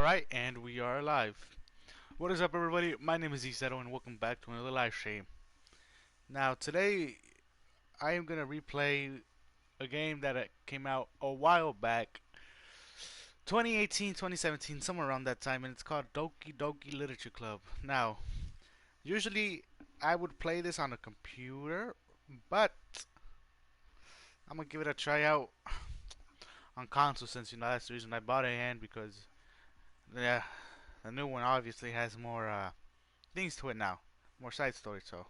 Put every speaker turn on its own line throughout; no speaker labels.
Alright, and we are live. What is up, everybody? My name is Iseto, and welcome back to another live stream. Now, today, I am going to replay a game that came out a while back. 2018, 2017, somewhere around that time, and it's called Doki Doki Literature Club. Now, usually, I would play this on a computer, but I'm going to give it a try out on console since, that's the reason I bought it, and because... yeah, the new one obviously has more things to it now, more side stories. So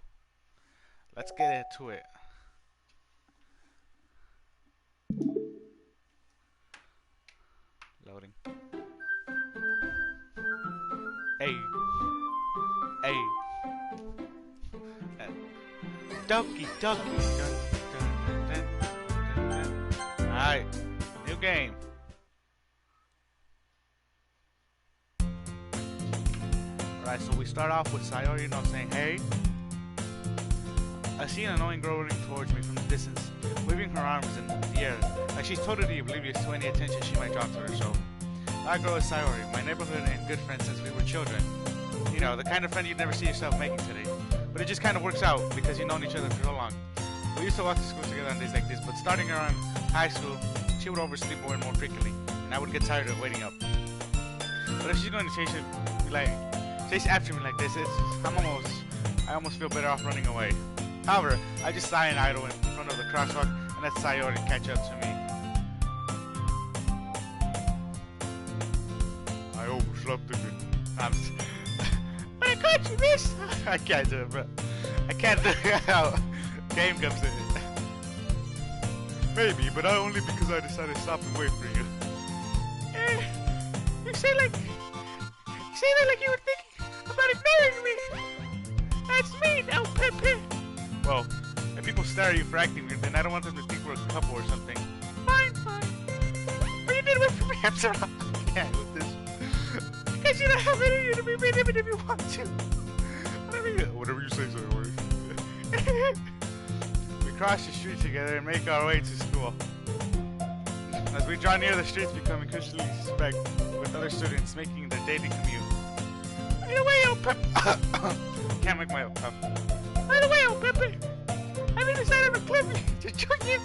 let's get into it. Loading. Hey, hey, Doki Doki. Alright, new game. Alright, so we start off with Sayori saying, "Hey." I see an annoying girl running towards me from the distance, waving her arms in the air, like she's totally oblivious to any attention she might draw to her. So, that girl is Sayori, my neighborhood and good friend since we were children. You know, the kind of friend you'd never see yourself making today. But it just kind of works out, because you've known each other for so long. We used to walk to school together on days like this, but starting around high school, she would oversleep more and more frequently, and I would get tired of waiting up. But if she's going to chase after me like this, I almost feel better off running away. However, I just sigh and idle in front of the crosswalk and let Sayori catch up to me. I overslept again. But I caught you, miss! I can't do it, bro. I can't do it how game comes in. Maybe, but only because I decided to stop and wait for you. You say that like you were thinking about ignoring me. That's me now, Pepe. Well, if people stare at you for acting weird, then I don't want them to think we're a couple or something. Fine. But you did wait for me after all. I can't with this. Because you don't have it in you to be made even if you want to. Whatever you say, Sayori. We cross the street together and make our way to school. As we draw near, the streets become increasingly suspect, with other students making their daily commute. By the way, old Pepe. Can't make my own Pepe. By the way, old Pepe. I'm inside of a club to join you.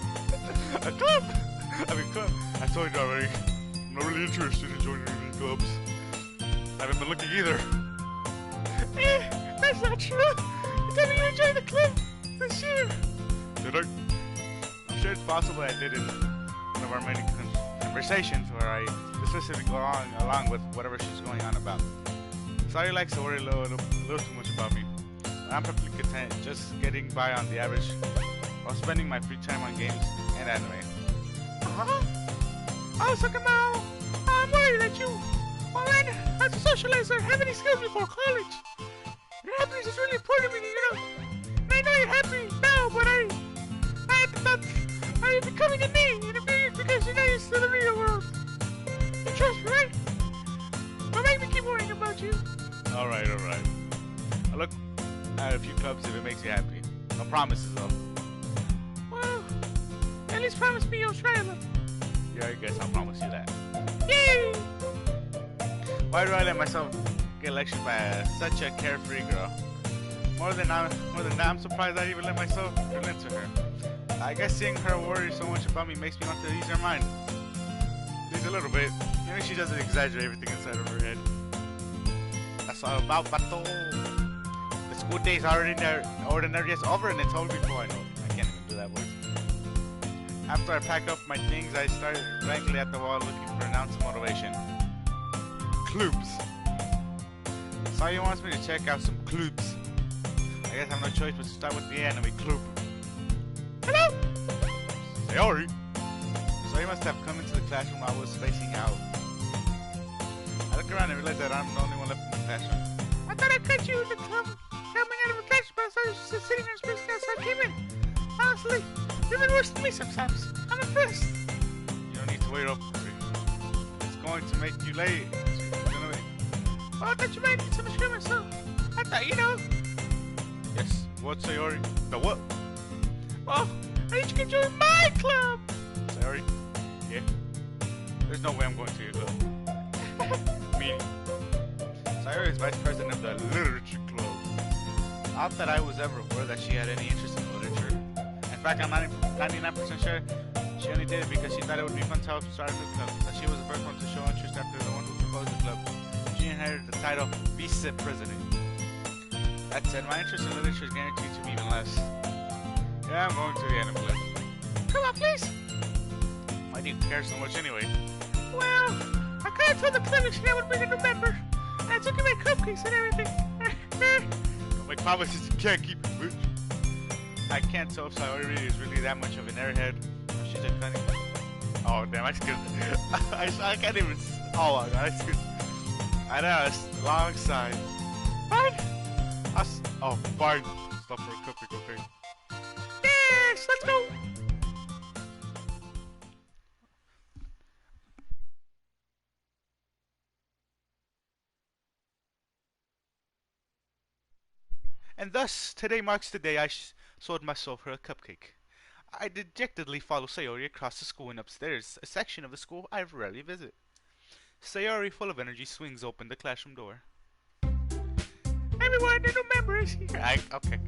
A club? Club. I told you already. I'm not really interested in joining any clubs. I haven't been looking either. That's not true. You told me you enjoyed the club this year. Did I? I'm sure it's possible I did in one of our many conversations where I specifically go along with whatever she's going on about. Sayori likes to worry a little too much about me. I'm perfectly content just getting by on the average while spending my free time on games and anime. Oh, so come on. I'm worried that you, as a socializer, have any skills before college. Your happiness is really important to me, you know. And I know you're happy now, but I thought you're becoming a knee in a few years because you know you're still in the real world. You trust me, right? Don't make me keep worrying about you. Alright. I look at a few clubs if it makes you happy. No promises, though. Well, at least promise me you'll try them. Yeah, I guess I'll promise you that. Yay! Why do I let myself get lectured by such a carefree girl? More than that, I'm surprised I even let myself feel into her. I guess seeing her worry so much about me makes me want to ease her mind. At least a little bit. Maybe she doesn't exaggerate everything inside of her head. That's all about Bato. The school days are ordinary as over, and it's all before I know. I can't even do that word. After I pack up my things, I start blankly at the wall looking for an ounce of motivation. Clubs. Sayori wants me to check out some clubs. I guess I have no choice but to start with the anime club. Hello! Sayori! Sayori must have come into the classroom while I was spacing out. I look around and realize that I'm the only one left in the classroom. I thought I caught you in the club coming out of a classroom, but I saw you just sitting there spacing out, so I came in. Honestly, you're even worse than me sometimes. I'm impressed. You don't need to wait up for me. It's going to make you late. Oh, I thought you might need some experiments, so I thought, you know. Yes, what, Sayori? The what? Oh, I need you to join my club! Sayori? Yeah? There's no way I'm going to your club.
meeting. Sayori is vice president of the literature club. Not that I was ever aware that she had any interest in literature. In fact, I'm 99% sure she only did it because she thought it would be fun to help start a new club. That she was the first one to show interest after the one who proposed the club. She inherited the title vice president. That said, my interest in literature is guaranteed to be even less. Yeah, I'm going to the anime club.
Come on, please.
Why do you care so much anyway?
Well, I kind of told the club that I would bring a new member. And I took him my cupcakes and everything.
Don't make promises you can't keep, bitch. I can't tell if Sayori is really that much of an airhead. She's a funny. Oh damn, I skipped. I can't even. Oh my god, I skipped. I know, it's a long side.
Fine.
Oh, fine. Stop for a cupcake, okay?
Yes, let's go.
And thus, today marks the day I sold my soul for a cupcake. I dejectedly follow Sayori across the school and upstairs, a section of the school I rarely visit. Sayori, full of energy, swings open the classroom door.
Everyone, the new member is here.
Okay.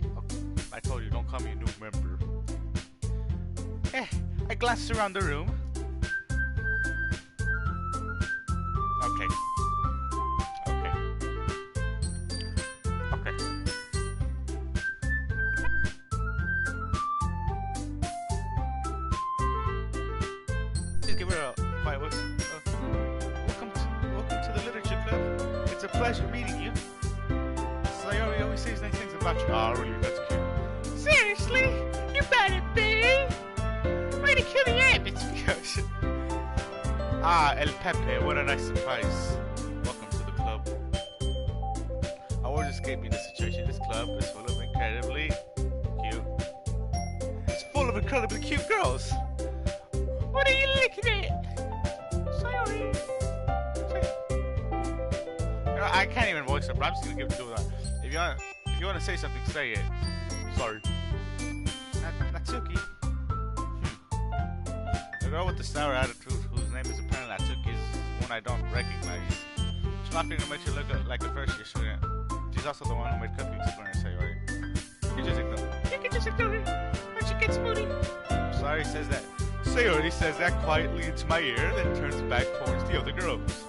I told you, don't call me a new member. I glanced around the room. Okay. Just give her a quiet voice. Welcome to the literature club. It's a pleasure meeting you. Sayori always says nice things about you. Oh, really? That's cute.
Seriously? You better be. Way to kill the rabbits.
El Pepe, what a nice surprise. Welcome to the club. I was escaping the situation. This club is full of incredibly cute. It's full of incredibly cute girls.
What are you looking at? Sayori.
I can't even voice her, but I'm just gonna give it to her. If you wanna say something, say it. Sorry. Natsuki. The girl with the sour attitude, whose name is apparently Natsuki, is one I don't recognize. She's not gonna make you look like a first year student. She's also the one who made cupcakes for her, Sayori. You just ignore her.
You can just ignore her when she gets moody.
Sayori says that. Sayori says that quietly into my ear, then turns back towards the other girls.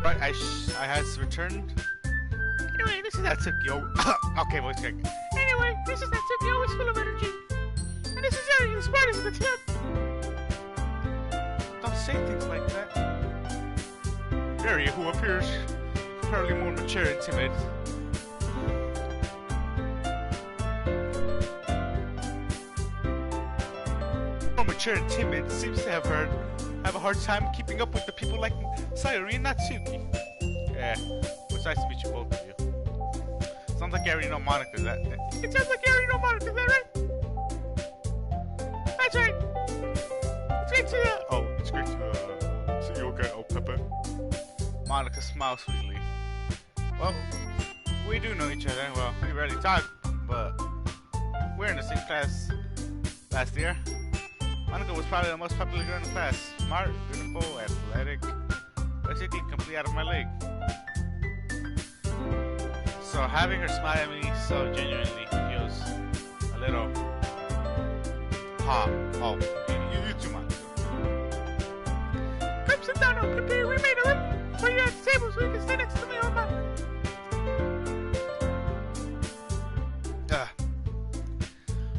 Right, I had returned.
Anyway, this is
Natsuki. Okay, voice check.
Anyway, this is Natsuki, always full of energy. And this is Ari, the smartest of the club.
Don't say things like that. Ari, who appears fairly more mature and timid. More mature and timid seems to have a hard time keeping up with the people like Sayori and Natsuki. Yeah, it's nice to meet you both of you. Sounds like you already know Monica, is that?
It sounds like you already know Monica, is that right? That's right. It's great to
it's great to see you again, oh Pepe. Monica smiles sweetly. Well, we do know each other. Well, we rarely talk, but we're in the same class last year. Monica was probably the most popular girl in the class. Smart, beautiful, athletic, basically complete out of my league. So having her smile at me so genuinely feels a little hot. Oh, you too much.
Come sit down, Uncle Peter. We made a room for you at the table so you can stay next to me on my...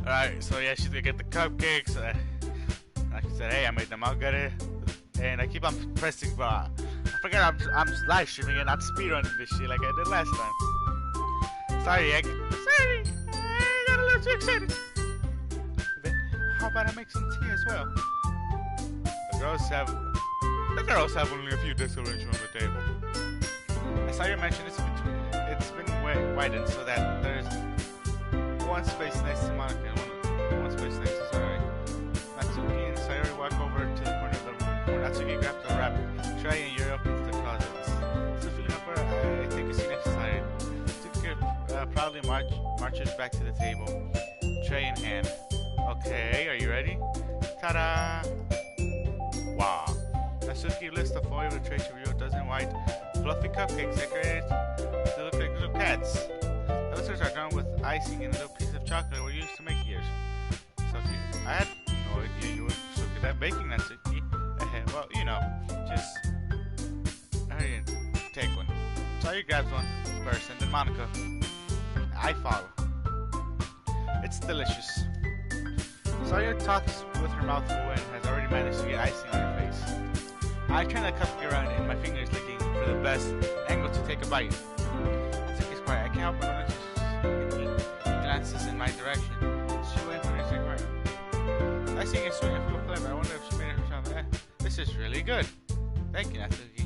Alright, so yeah, she's gonna get the cupcakes. Like I said, hey, I made them. I'll get it. And I keep on pressing, but I forgot I'm live streaming and not speedrunning this shit like I did last time. Sorry, Egg.
Sorry, I got a little too excited.
Then how about I make some tea as well? The girls have only a few discs arranged on the table. I saw you mention it's been widened so that there's one space next to Monica and one space next to Sayori. Natsuki and Sayori walk over to the corner of the room where Natsuki grabs a wrap tray and Yuri opens the closets. Still feeling up her, I take a seat next to Sayori. Natsuki proudly marches back to the table, tray in hand. Okay, are you ready? Ta-da! Wow. Natsuki lifts the foil of the tray to reveal a dozen white, fluffy cupcakes decorated to look like little cats. The others are done with icing and little pieces of chocolate were used to make yours. So I had no idea you were so good at baking, Natsuki. Well, you know, just I didn't take one. Sayori grabs one first, and then Monica. I follow. It's delicious. Sayori talks with her mouth full and has already managed to get icing on her face. I turn the cupcake around and my fingers looking for the best angle to take a bite. Natsuki's quiet. I can't help but notice he glances in my direction. She went for his quiet. Icing is sweet and full of flavor. I wonder if she made it herself. This is really good. Thank you, Natsuki.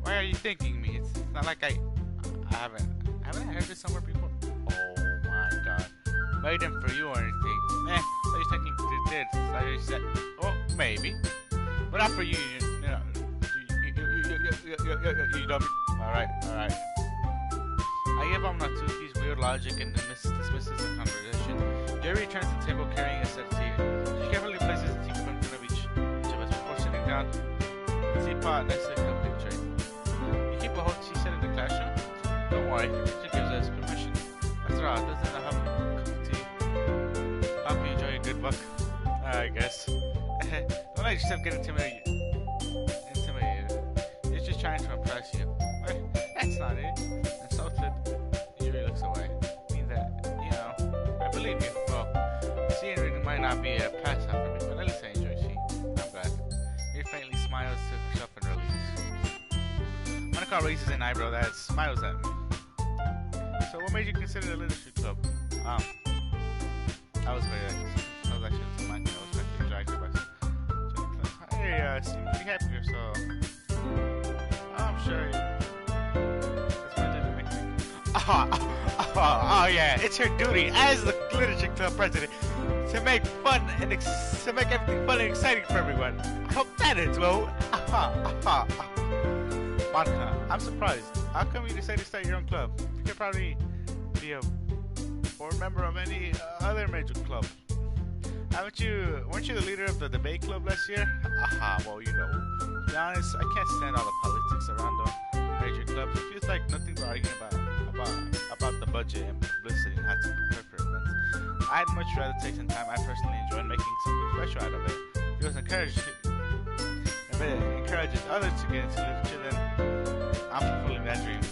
Why are you thanking me? It's not like I haven't I heard this somewhere before? Oh my god. Made them for you or anything. So you're thinking you did. So you said, oh, maybe. But not for you, you know. You dummy. Alright. I give up Natsuki's weird logic and dismisses the conversation. Jerry returns to the table carrying a set of tea. She carefully places the teacup in front of each of us before sitting down. The teapot next to the cupcake tray. You keep a whole tea set in the classroom? Don't worry, she gives us permission. After all, doesn't that help you help you enjoy a good book? I guess. Don't let yourself get intimidated. It's just trying to impress you. That's not it. Insulted, Yuri looks away. I mean that, you know, I believe you. Well, seeing reading might not be a pastime for me, but at least I enjoy seeing. I'm glad. Yuri faintly smiles to herself and release. Monica raises an eyebrow that smiles at me. So what made you consider the literature club? I was actually to Monica. I was quite distracted by some. Hey, seem pretty happy here, so I'm sure that's what did make me. Oh yeah, it's her duty as the literature club president to make everything fun and exciting for everyone. I hope that ends well. Monica, I'm surprised. How come you decided to start your own club? You could probably be a board member of any other major club. Weren't you the leader of the debate club last year? Well, you know. To be honest, I can't stand all the politics around the major clubs. It feels like nothing but arguing about the budget and publicity and how to prepare for events. I'd much rather take some time I personally enjoy making something special out of it. If it encourages others to get into literature, then I'm fulfilling that dream.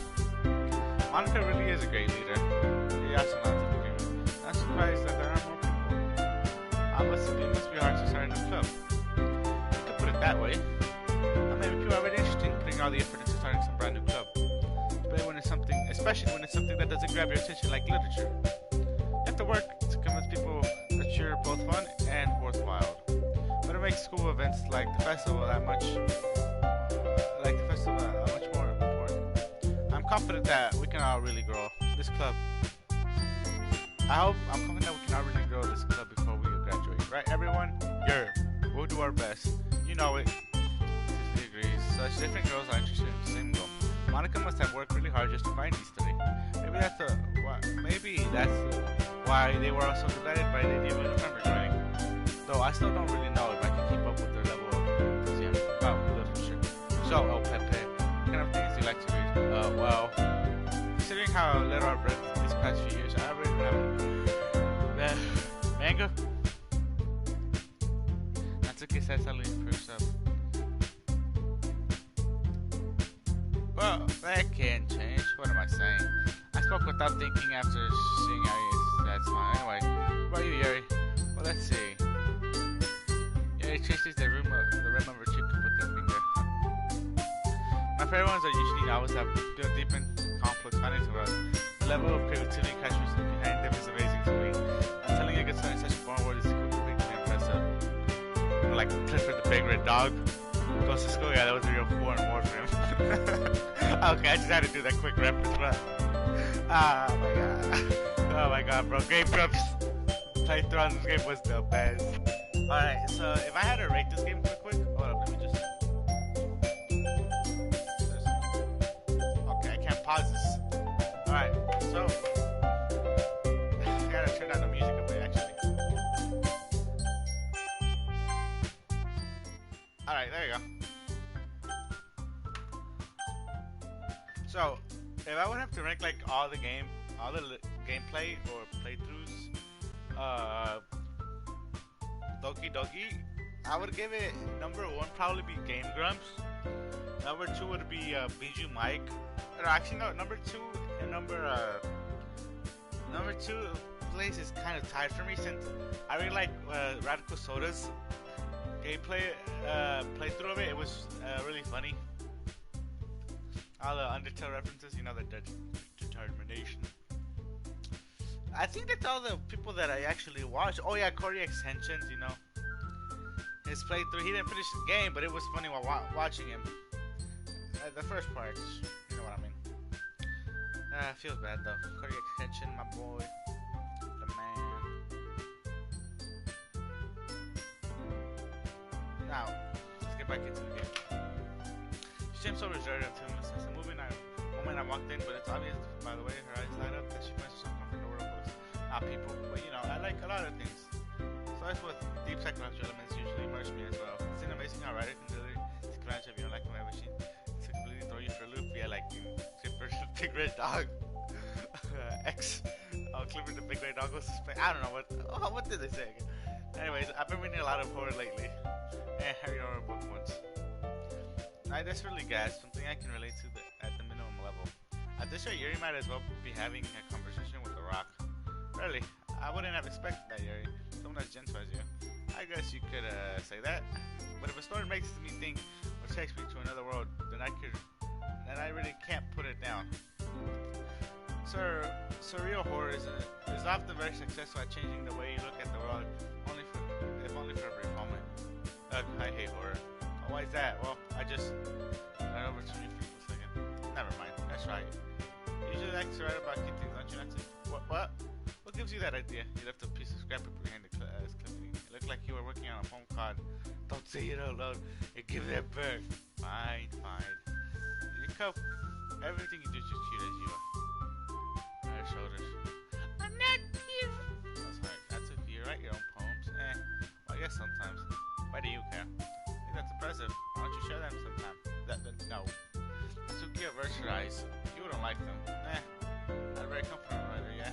Monica really is a great leader. He also not to agree with. I'm surprised that there aren't more people. It must be hard to start a new club. You could put it that way. Maybe people are really interested in putting all the effort into starting some brand new club. Especially when it's something that doesn't grab your attention like literature. You have to work to convince people that you're both fun and worthwhile. But it makes school events like the festival that much more important. I'm confident that we can all really grow this club. I'm confident that we can all really grow this club before we graduate. Right, everyone? We'll do our best. You know it. 60 degrees. Such different girls are interested in the same goal. Monica must have worked really hard just to find these three. Maybe that's why they were also delighted by the idea of a member joining. Though I still don't really know if I can keep up with their level of enthusiasm about literature. So, Pepe, what kind of things do you like to read? Well, considering how little I've read these past few years, I really have manga. Natsuki said suddenly for herself. Well, that can change. What am I saying? I spoke without thinking after seeing how that's fine. Anyway, what about you, Yuri? Well, let's see. Yuri chases the rim of her cheek with her finger. My favorite ones are usually novels that build deep and complex findings of us. The level of creativity and casualness behind them is amazing to me. I'm telling you, a good story in such a form where this is quickly impressive. Like Clifford the Big Red Dog goes to school. Yeah, that was a real foreign word for him. Okay, I just had to do that quick reference, but oh my god. Oh my god, bro. Game Grumps playthrough on this game was the best. Alright, so if I had to rate this game real quick, hold up, let me just. Okay, I can't pause this. Alright, so. I gotta turn down the music a bit, actually. Alright, there you go. So, if I would have to rank like all the gameplay or playthroughs, Doki Doki, I would give it number one probably be Game Grumps. Number two would be Bijou Mike. Or actually no, number two and number two place is kind of tied for me since I really like Radical Soda's gameplay playthrough of it. It was really funny. All the Undertale references, you know, the determination. I think that's all the people that I actually watched. Oh yeah, Corey Extensions, you know. His playthrough, he didn't finish the game, but it was funny while watching him. The first part, you know what I mean. Feels bad though. Corey Extension, my boy. The man. Now, let's get back into the game. She seems so reserved to him since the moment I walked in, but it's obvious by the way her eyes light up that she finds herself comfortable with books, not people. But you know, I like a lot of things. So that's what deep psychological elements usually immerse me as well. It's an amazing how writer can deliver take advantage of you know, like a machine to completely throw you for a loop. Yeah, like Clipper, Big Red Dog, Clipper the Big Red Dog was I don't know what did they say again? Anyways, I've been reading a lot of horror lately, and Harry horror book once. That's really gas, something I can relate to at the minimum level. At this rate, Yuri might as well be having a conversation with The Rock. Really, I wouldn't have expected that, Yuri. Someone as gentle as you. I guess you could say that. But if a story makes me think or takes me to another world, then I really can't put it down. Surreal horror is often very successful at changing the way you look at the world, if only for a brief moment. I hate horror. Why is that? Well, I just ran over to me for a second. Never mind. That's right. You usually like to write about cute things, don't you? Not to. What? What gives you that idea? You left a piece of scrap paper behind the clipping. It looked like you were working on a phone card. Don't say it out loud. You give that back. Fine. You cope. Everything you do is just cute as you are. On her shoulders. I'm not cute. That's right. That's okay. You write your own poems. Well, I guess sometimes. Why do you care? That's impressive. Why don't you share them sometime? No. Suki versatilize. You wouldn't like them. Not very confident writer, yeah.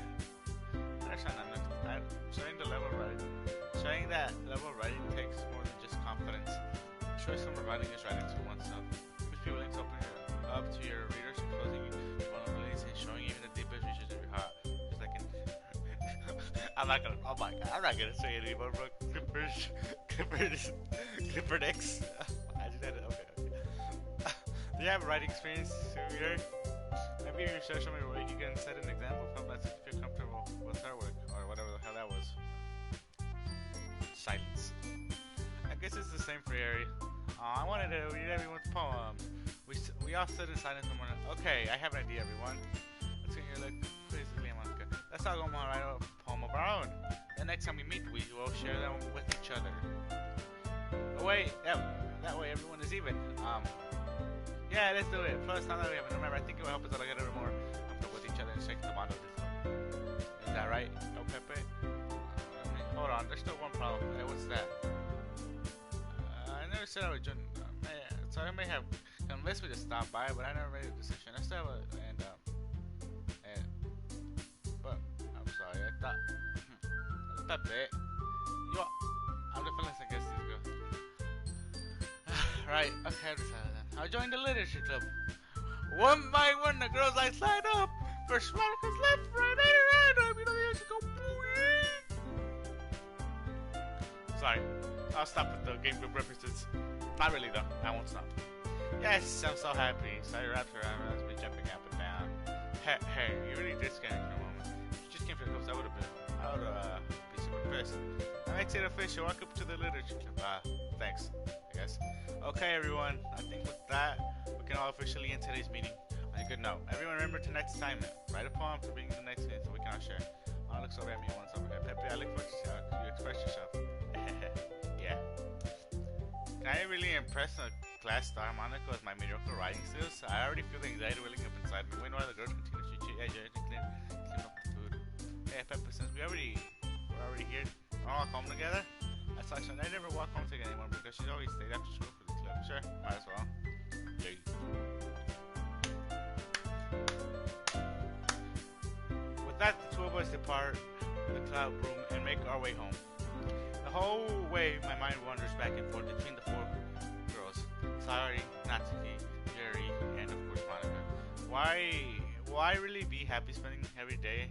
Showing that level of writing takes more than just confidence. Showing some writing is writing to oneself. Which be willing to open up to your readers, exposing vulnerabilities and showing even the deepest reaches of your heart. Just like I'm not gonna say it anymore, bro. Clipper X. Okay. Do you have writing experience here? Maybe you share some of your work, you can set an example of that if you feel comfortable with her work, or whatever the hell that was. Silence. I guess it's the same for Ari. I wanted to read everyone's poem. We all stood in silence for a moment. Okay, I have an idea, everyone. Let's get your look. Basically, let's all go and write a poem of our own. The next time we meet, we will share them with each other. Oh wait, that way everyone is even. Yeah, let's do it. Plus, now that we have a number, I think it will help us all get a little more comfortable with each other and shake the bond of this club. Is that right? No, Pepe? Hold on, there's still one problem. Hey, what's that? I never said I would join. So I may have convinced me to stop by, but I never made a decision. I still have but I'm sorry, I thought. Pepe, I'm the feelings I guess these go. Right, okay, I decided that. I joined the literature club. One by one, the girls' lights light up. First Monica's left, right, right. You know, they just go. Sorry, I'll stop with the game group references. Not really though, I won't stop. Yes, I'm so happy. Sorry, wraps around me jumping up and down. Hey, you really did scare me for a moment. If you just came for the ghost, I would be super pissed. That makes it official. Welcome to the literature club. Thanks, I guess. Okay, everyone. I think with that, we can all officially end today's meeting on a good note. Everyone remember tonight's assignment. Write a poem for being the next meeting so we can all share. looks over at me once. Okay, Pepe, I look forward to see how you express yourself. Yeah. Can I really impress a class star Monica with my mediocre writing skills? I already feel the anxiety welling up inside me. Wait, while the girls continue to clean up the food. Hey, Pepe, since we're already here, all home together. That's like I never walk home together anymore because she's always stayed after school for the club. Sure, might as well. Yeah. With that, the two of us depart the club room and make our way home. The whole way, my mind wanders back and forth between the four girls: Sayori, Natsuki, Yuri, and of course Monica. Why really be happy spending every day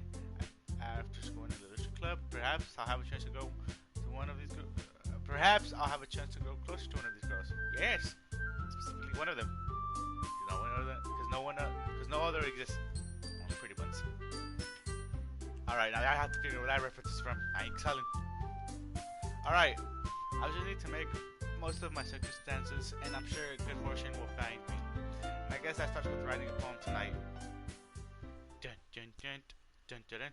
after school in the literature club? Perhaps I'll have a chance to go to one of these. Perhaps I'll have a chance to go closer to one of these girls. Yes, specifically one of them. Because no other exists. Only pretty ones. Alright, now I have to figure out where that reference is from. I ain't telling. Alright, I just need to make most of my circumstances, and I'm sure good fortune will find me. And I guess that starts with writing a poem tonight. Dun dun dun dun dun dun.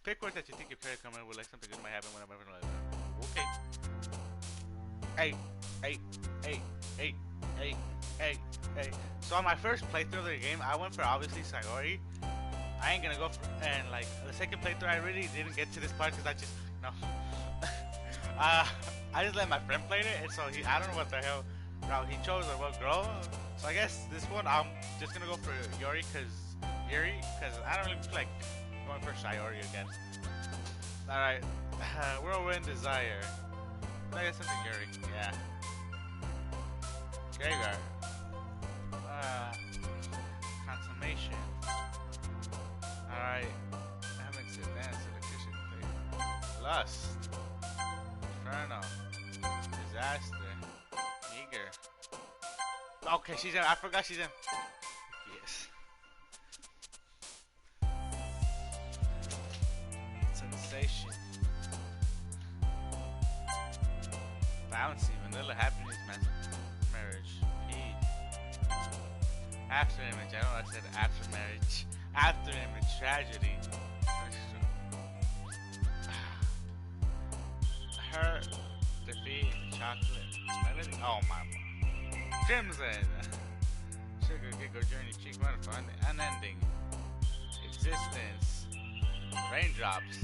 Pick words that you think you carry coming with, like something good might happen when I'm ever like that. Okay. Hey. So on my first playthrough of the game, I went for obviously Sayori. I ain't gonna go for, and like the second playthrough, I really didn't get to this part because I just I just let my friend play it, and so I don't know what the hell route he chose or what girl. So I guess this one I'm just gonna go for Yuri because I don't really feel like going for Sayori again. Alright, Whirlwind Desire. I guess something Yuri, yeah. Graveyard. Consummation. Alright, having to advance to the kitchen plate. Lust. Inferno. Disaster. Eager. Okay, she's in. I forgot she's in. Yes. Sensation. Bouncy. Vanilla happiness. Marriage. Peace. After image. I know I said after marriage. After image. Tragedy. Hurt. Defeat. Chocolate. Melody. Oh my. Crimson. Sugar, giggle, journey, cheek, run for unending. Existence. Raindrops.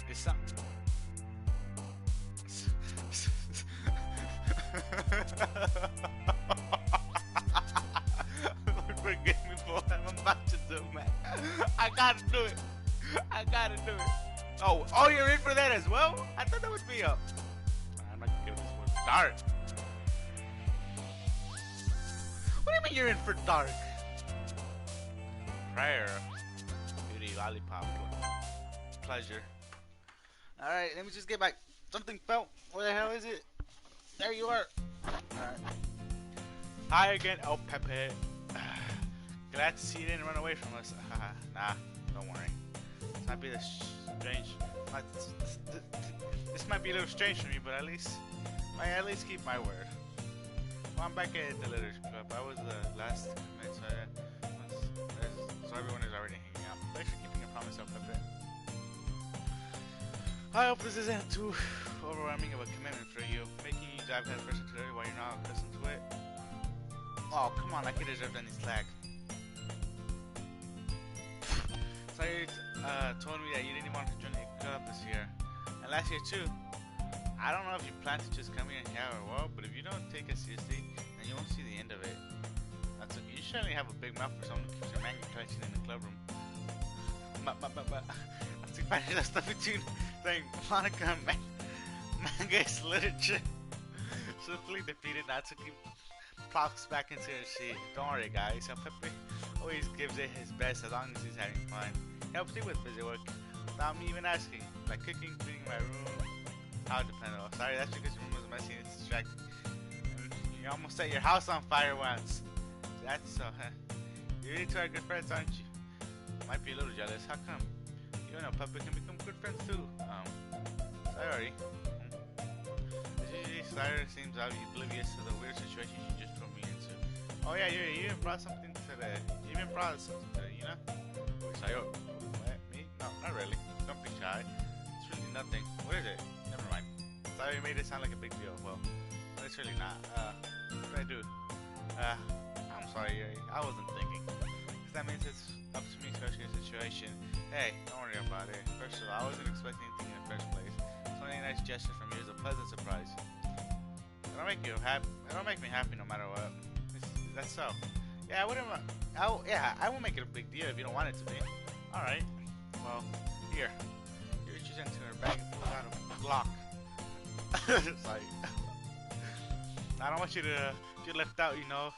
Is some. Forgive me for what I'm about to do, man. I gotta do it. Oh, you're in for that as well? I thought that would be up. I'm not gonna give this one dark. What do you mean you're in for dark? Prayer. Beauty, lollipop. Pleasure. Alright, let me just get back. Something felt. Where the hell is it? There you are. Alright. Hi again, El Pepe. Glad to see you didn't run away from us. Nah, don't worry. This might be strange. This might be a little strange for me, but at least keep my word. Well, I'm back at the literature club. I was the last commit, so everyone is already hanging out. Thanks for keeping a promise up a bit. I hope this isn't too overwhelming of a commitment for you, making you dive head first into it while you're not accustomed to it. Oh, come on, I could deserve any slack. Sayori told me that you didn't want to join the club this year, and last year too. I don't know if you plan to just come here and hang out or what, but if you don't take it seriously, then you won't see the end of it. That's okay. You certainly have a big mouth for someone who keeps your manga collection in the club room. I think that stuff between saying Monica and manga is literature. Swiftly defeated, Natsuki plops back into her seat. Don't worry, guys. Pepe always gives it his best as long as he's having fun. He helps me with busy work without me even asking, like cooking, cleaning my room. How dependable. Sorry, that's because your room was messy and it's distracting. You almost set your house on fire once. That's so, huh? You really two are good friends, aren't you? Might be a little jealous. How come? You know, Pepe can become good friends too. Sorry. Usually, Sayori seems oblivious to the weird situation she just put me into. Oh yeah, you even brought something to to the, even brought something to the, you know? Which I, oh, what, me? No, not really. Don't be shy. It's really nothing. What is it? Never mind. Sorry, you made it sound like a big deal. Well, it's really not. What did I do? I'm sorry, I wasn't thinking. Because that means it's up to me to rescue the situation. Hey, don't worry about it. First of all, I wasn't expecting anything in the first place. So any nice gesture from you is a pleasant surprise. It don't make you happy. It don't make me happy no matter what. That's so. Yeah, I wouldn't. I won't make it a big deal if you don't want it to be. All right. Well, here. You reaches into her bag and pulls out a Glock. Sorry. I don't want you to get left out. You know,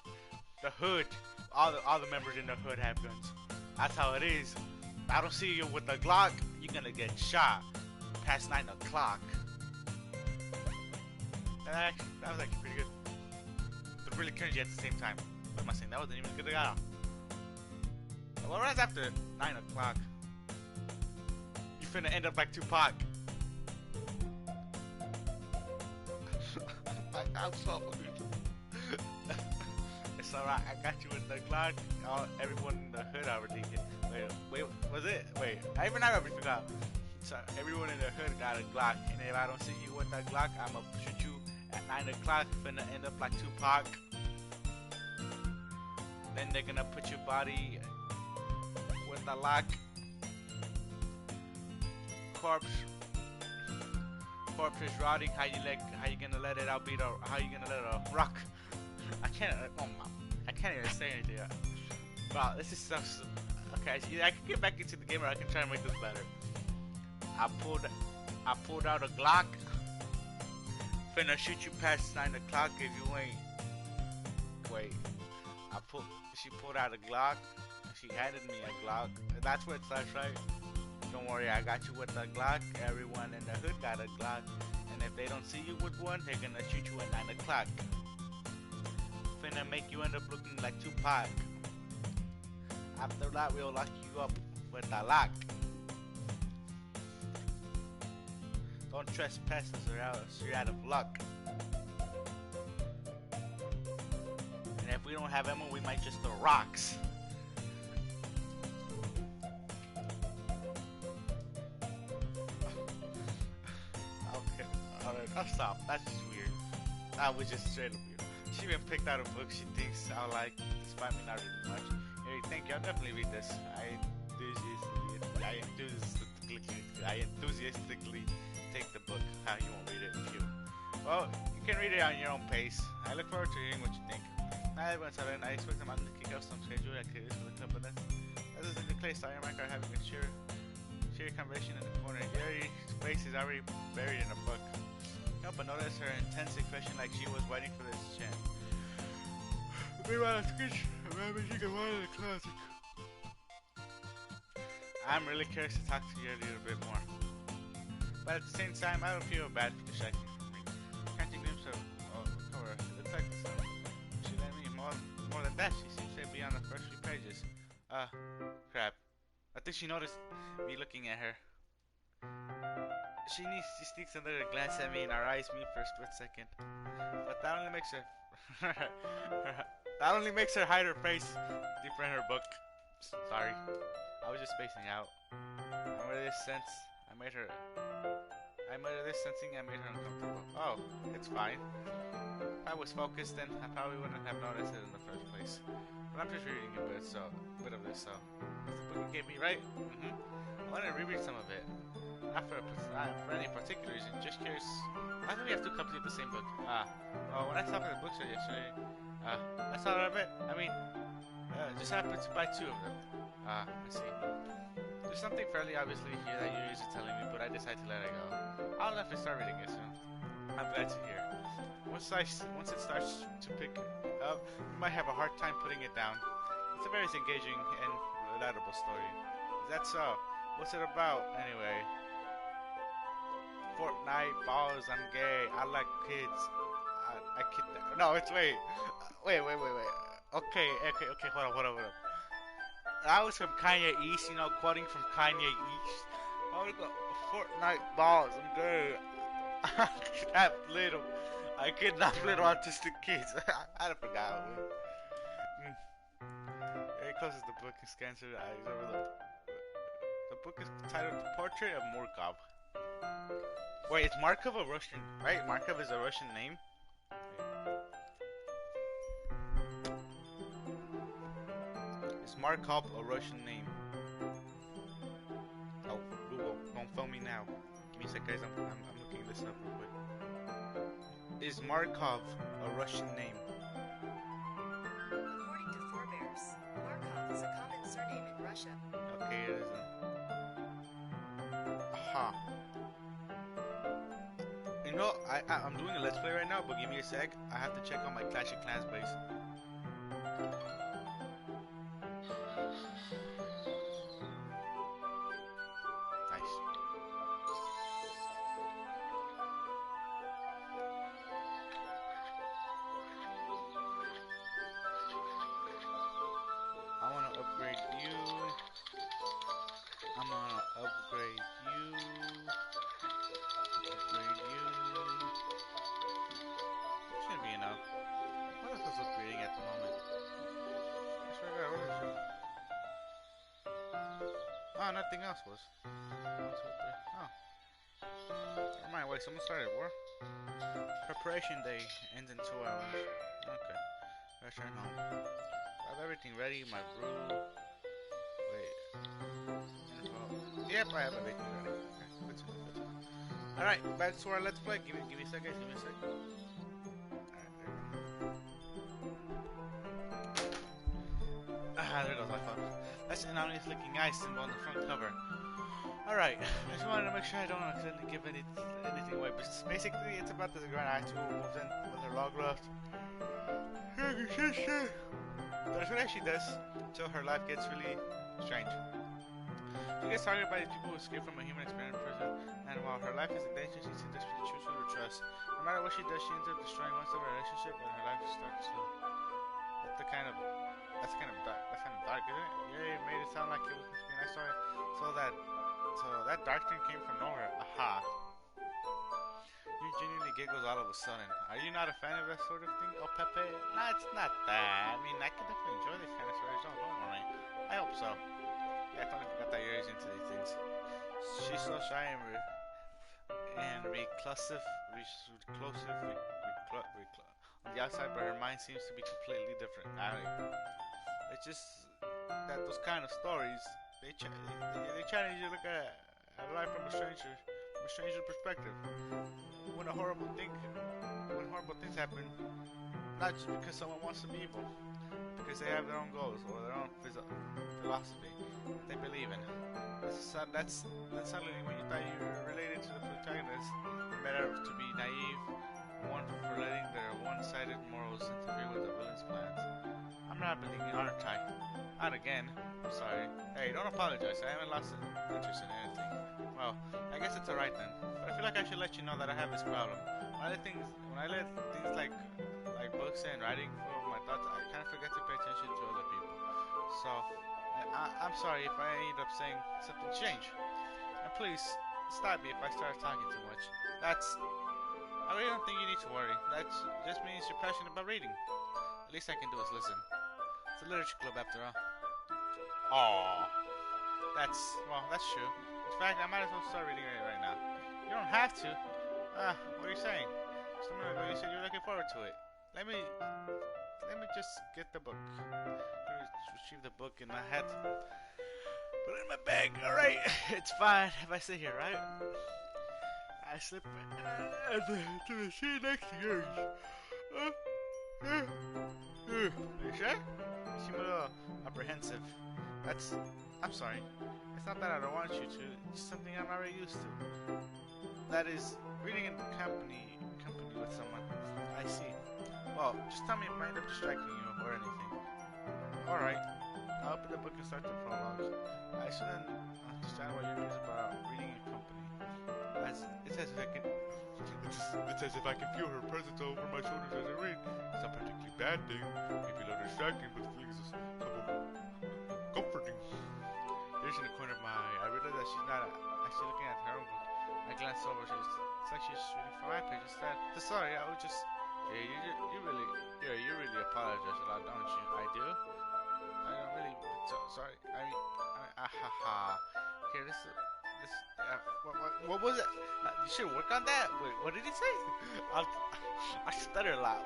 the hood. All the members in the hood have guns. That's how it is. If I don't see you with the Glock, you're gonna get shot. Past 9 o'clock. That was actually pretty good. But really cringy at the same time. What am I saying? That wasn't even good at all. What was after 9 o'clock? You finna end up like Tupac. I'm so It's alright, I got you with the Glock. Everyone in the hood already hit. Wait, was it? Wait, I already forgot. So everyone in the hood got a Glock, and if I don't see you with that Glock, I'ma shoot you at 9 o'clock. Finna end up like Tupac. Then they're gonna put your body with the lock. Corpse is rotting. How you gonna let it out? How you gonna let it rock? I can't even say anything. Wow, this is so. Okay, I can get back into the game, or I can try and make this better. I pulled out a Glock. Finna shoot you past 9 o'clock if you ain't. Wait. She pulled out a Glock. She handed me a Glock. That's where it starts, right? Don't worry, I got you with the Glock. Everyone in the hood got a Glock. And if they don't see you with one, they're gonna shoot you at 9 o'clock. Finna make you end up looking like Tupac. After that, we'll lock you up with a lock. Don't trespass us, you're out of luck. And if we don't have ammo, we might just throw rocks. Okay, alright, I'll stop. That's just weird. That was just straight up weird. She even picked out a book she thinks I'll like, despite me not reading much. Hey, thank you. I'll definitely read this. I enthusiastically take the book. You won't read it if you. Well, you can read it on your own pace. I look forward to hearing what you think. Now everyone's having, I expect them to kick off some scheduled activities for the club, but then this is the place Sire and Mike are having a cheery conversation in the corner. Gary's face is already buried in a book. Can't but notice her intense expression like she was waiting for this chance. Meanwhile, she can one in the closet. I'm really curious to talk to you a little bit more. But at the same time, I don't feel bad for distracting from me. Can't you glimpse of her? It looks like the sun. She let me more than that. She seems to be on the first few pages. Crap. I think she noticed me looking at her. She sneaks another glance at me and our eyes meet for a split second. But that only makes her hide her face deeper in her book. Sorry. I was just spacing out. I made her uncomfortable. Oh, it's fine. If I was focused, then I probably wouldn't have noticed it in the first place. But I'm just reading a bit of this, so. That's the book you gave me, right? I want to reread some of it. Not for any particular reason, just curious. Why do we have two copies of the same book? Well, when I stopped at the bookstore yesterday, I saw of it. I mean, just happened to buy two of them. I see. There's something fairly obviously here that you're usually telling me, but I decided to let it go. I'll definitely start reading it soon. I'm glad to hear. Once it starts to pick up, you might have a hard time putting it down. It's a very engaging and relatable story. Is that so? What's it about, anyway? Fortnite, balls, I'm gay, I like kids. I kidnap. No, it's wait. Okay, hold on. That was from Kanye East, quoting from Kanye East. I would go, Fortnite balls, I'm gay. I kidnap little autistic kids. I forgot. closes the book and scans through the eyes over the book is titled The Portrait of Murkov. Wait, is Markov a Russian? Right? Markov is a Russian name? Is Markov a Russian name? Oh, Google, don't phone me now. Give me a sec, guys. I'm looking this up real quick. Is Markov a Russian name?
According to forebears, Markov is a common surname in Russia.
Okay, it isn't. Aha. You know, I'm doing a let's play right now, but give me a sec. I have to check on my Clash of Clans base. Nice. I wanna upgrade you. I'm gonna upgrade you. Upgrade you. Shouldn't be enough. What else was upgrading at the moment? I swear to God, what is it? Oh, nothing else was. 1, 2, 3. Oh. Never mind, wait, someone started war? Preparation day ends in 2 hours. Okay. Return home. I have everything ready, my brew. Wait. Info. Yep, I have everything ready. Okay, good to know, good to know. Alright, back to our let's play. Give me a second, give me a second. Alright, there we go. Ah, there goes my phone. That's an ominous looking eye symbol on the front cover. Alright, I just wanted to make sure I don't accidentally give anything away. But basically, it's about the Grand Eye who moves in with her log raft. That's what she does until her life gets really strange. She gets targeted by these people who escape from a human experiment prison, and while her life is in danger, she seems to choose who to trust. No matter what she does, she ends up destroying most of her relationship, and her life starts to. That's kind of dark. That's kind of dark, isn't it? Yeah, it made it sound like it was supposed to be a nice story. So that dark thing came from nowhere. Aha. You genuinely giggles all of a sudden. Are you not a fan of that sort of thing? Oh, Pepe? Nah, it's not that. I mean, I can definitely enjoy these kind of stories. Don't worry. I hope so. Yeah, I totally forgot that you're into these things. She's so shy and reclusive. On the outside, but her mind seems to be completely different. It's just that those kind of stories, they challenge you to look at life from a stranger's perspective. When horrible things happen, not just because someone wants to be evil, because they have their own goals or their own philosophy that they believe in. Then suddenly, when you thought you were related to the protagonist, it made out to be naive, one for letting their one-sided morals interfere with the villain's plans. I'm not believing, aren't I? Not again. I'm sorry. Hey, don't apologize. I haven't lost interest in anything. Well, I guess it's alright then. But I feel like I should let you know that I have this problem. When I let things like books and writing for my thoughts, I kind of forget to pay attention to other people. So, I'm sorry if I end up saying something strange. And please, stop me if I start talking too much. I really don't think you need to worry. That just means you're passionate about reading. The least I can do is listen. It's a literature club after all. Aww. That's true. In fact, I might as well start reading it right now. You don't have to. What are you saying? Just a minute ago you said you were looking forward to it. Let me just get the book. Let me retrieve the book and I had to put it in my bag. Alright, it's fine if I sit here, right? I slip to the seat next to yours. Are you sure? You seem a little apprehensive. I'm sorry. It's not that I don't want you to. It's just something I'm already used to. That is, reading in company with someone. I see. Well, just tell me if I end up distracting you or anything. Alright. I'll open the book and start the prologue. I still don't understand what your views about reading in company. It's as if I can feel her presence over my shoulders as I read. It's not a particularly bad thing. Maybe a little distracting, but the feeling is somewhat comforting. There's in the corner of my eye. I realize that she's not actually looking at her own book. I glance over. It's like she's reading from my page instead. Sorry, I was just. Yeah, you really apologize a lot, don't you? I do. don't really. Sorry. Ha. Here, what was it? You should work on that. Wait, what did he say? I stutter a lot.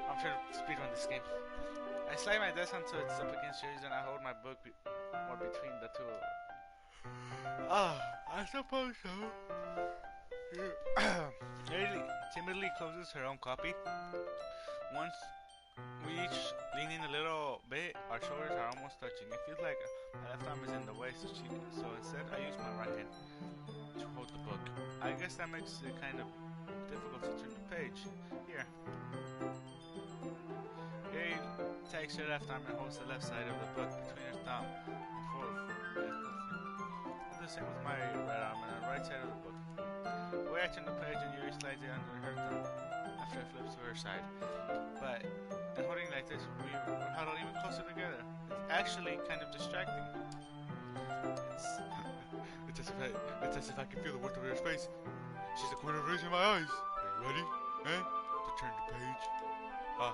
I'm trying to speedrun this game. I slide my desk onto its up against yours and I hold my book more between the two. I suppose so. Lily timidly closes her own copy. Once we each lean in a little bit, our shoulders are almost touching. It feels like my left arm is in the way, so instead I use my right hand to hold the book. I guess that makes it kind of difficult to turn the page. Here. Gary takes her left arm and holds the left side of the book between her thumb and forefinger. I do the same with my right arm and the right side of the book. The way I turn the page and Yuri slides it under her thumb after it flips to her side. But and holding like this, we're huddled even closer together. It's actually kind of distracting. It's as if I can feel the warmth of her face. She's the corner of raising my eyes. Are you ready? To turn the page.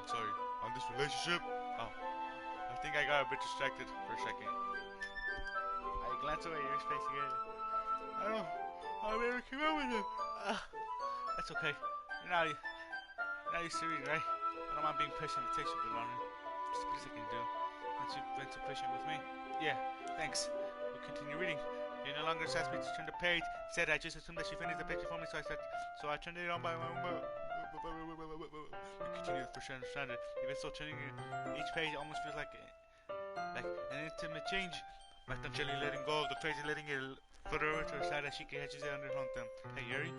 Sorry. On this relationship? I think I got a bit distracted for a second. I glance away, your face again. I don't know. I never came out with it. That's okay. You're not used to reading, right? I don't mind being patient. It takes a bit longer. Just the least I can do. Once you've been so patient with me. Yeah, thanks. We'll continue reading. You no longer asked me to turn the page. Instead, I just assumed that she finished the page before me, so I turned it on by my own. We continue for sure understand it. Even so, turning each page almost feels like an intimate change. My thumb gently letting go of the page and letting it flutter over to her side as she catches it under her own thumb. Hey, Yuri,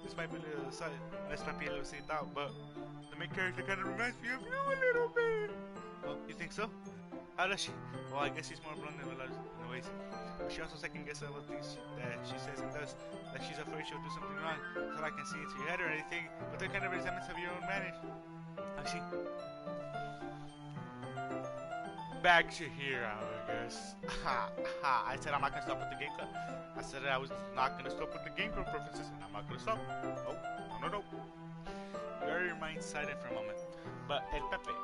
this might be a little side. This might be a little seen out, but the main character kind of reminds me of you a little bit. Oh, you think so? How does she? Well, I guess she's more blunt in a ways. But she also second guesses all the things that she says and does. Like she's afraid she'll do something wrong. Not like I can see into your head or anything, but they're kind of resemblance of your own manners. I see. Back to here, I guess. I said I'm not gonna stop with the game club. I said I was not gonna stop with the game club preferences, and I'm not gonna stop. No. Your mind silent for a moment. But El Pepe,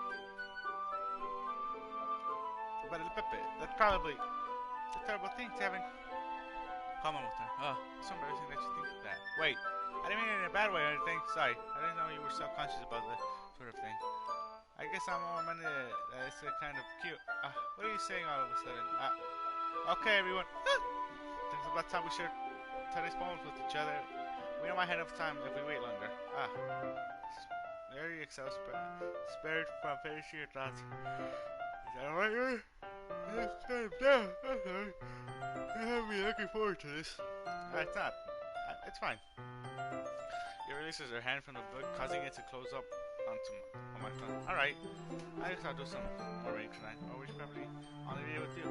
that's probably a terrible thing to having common with her. It's embarrassing that you think that. Wait, I didn't mean it in a bad way or anything. Sorry, I didn't know you were self-conscious about that sort of thing. I guess I'm more meant that it's kind of cute. What are you saying all of a sudden? Okay, everyone. It's about time we share today's poems with each other. We don't might have enough time if we wait longer. Very excited, spared from finishing your thoughts. Is that alright, Yuri? Yeah, I'm really looking forward to this. It's not. It's fine. He releases her hand from the book, causing it to close up on my phone. Alright. I guess I'll do some more reading tonight. Or we should probably on the video with you.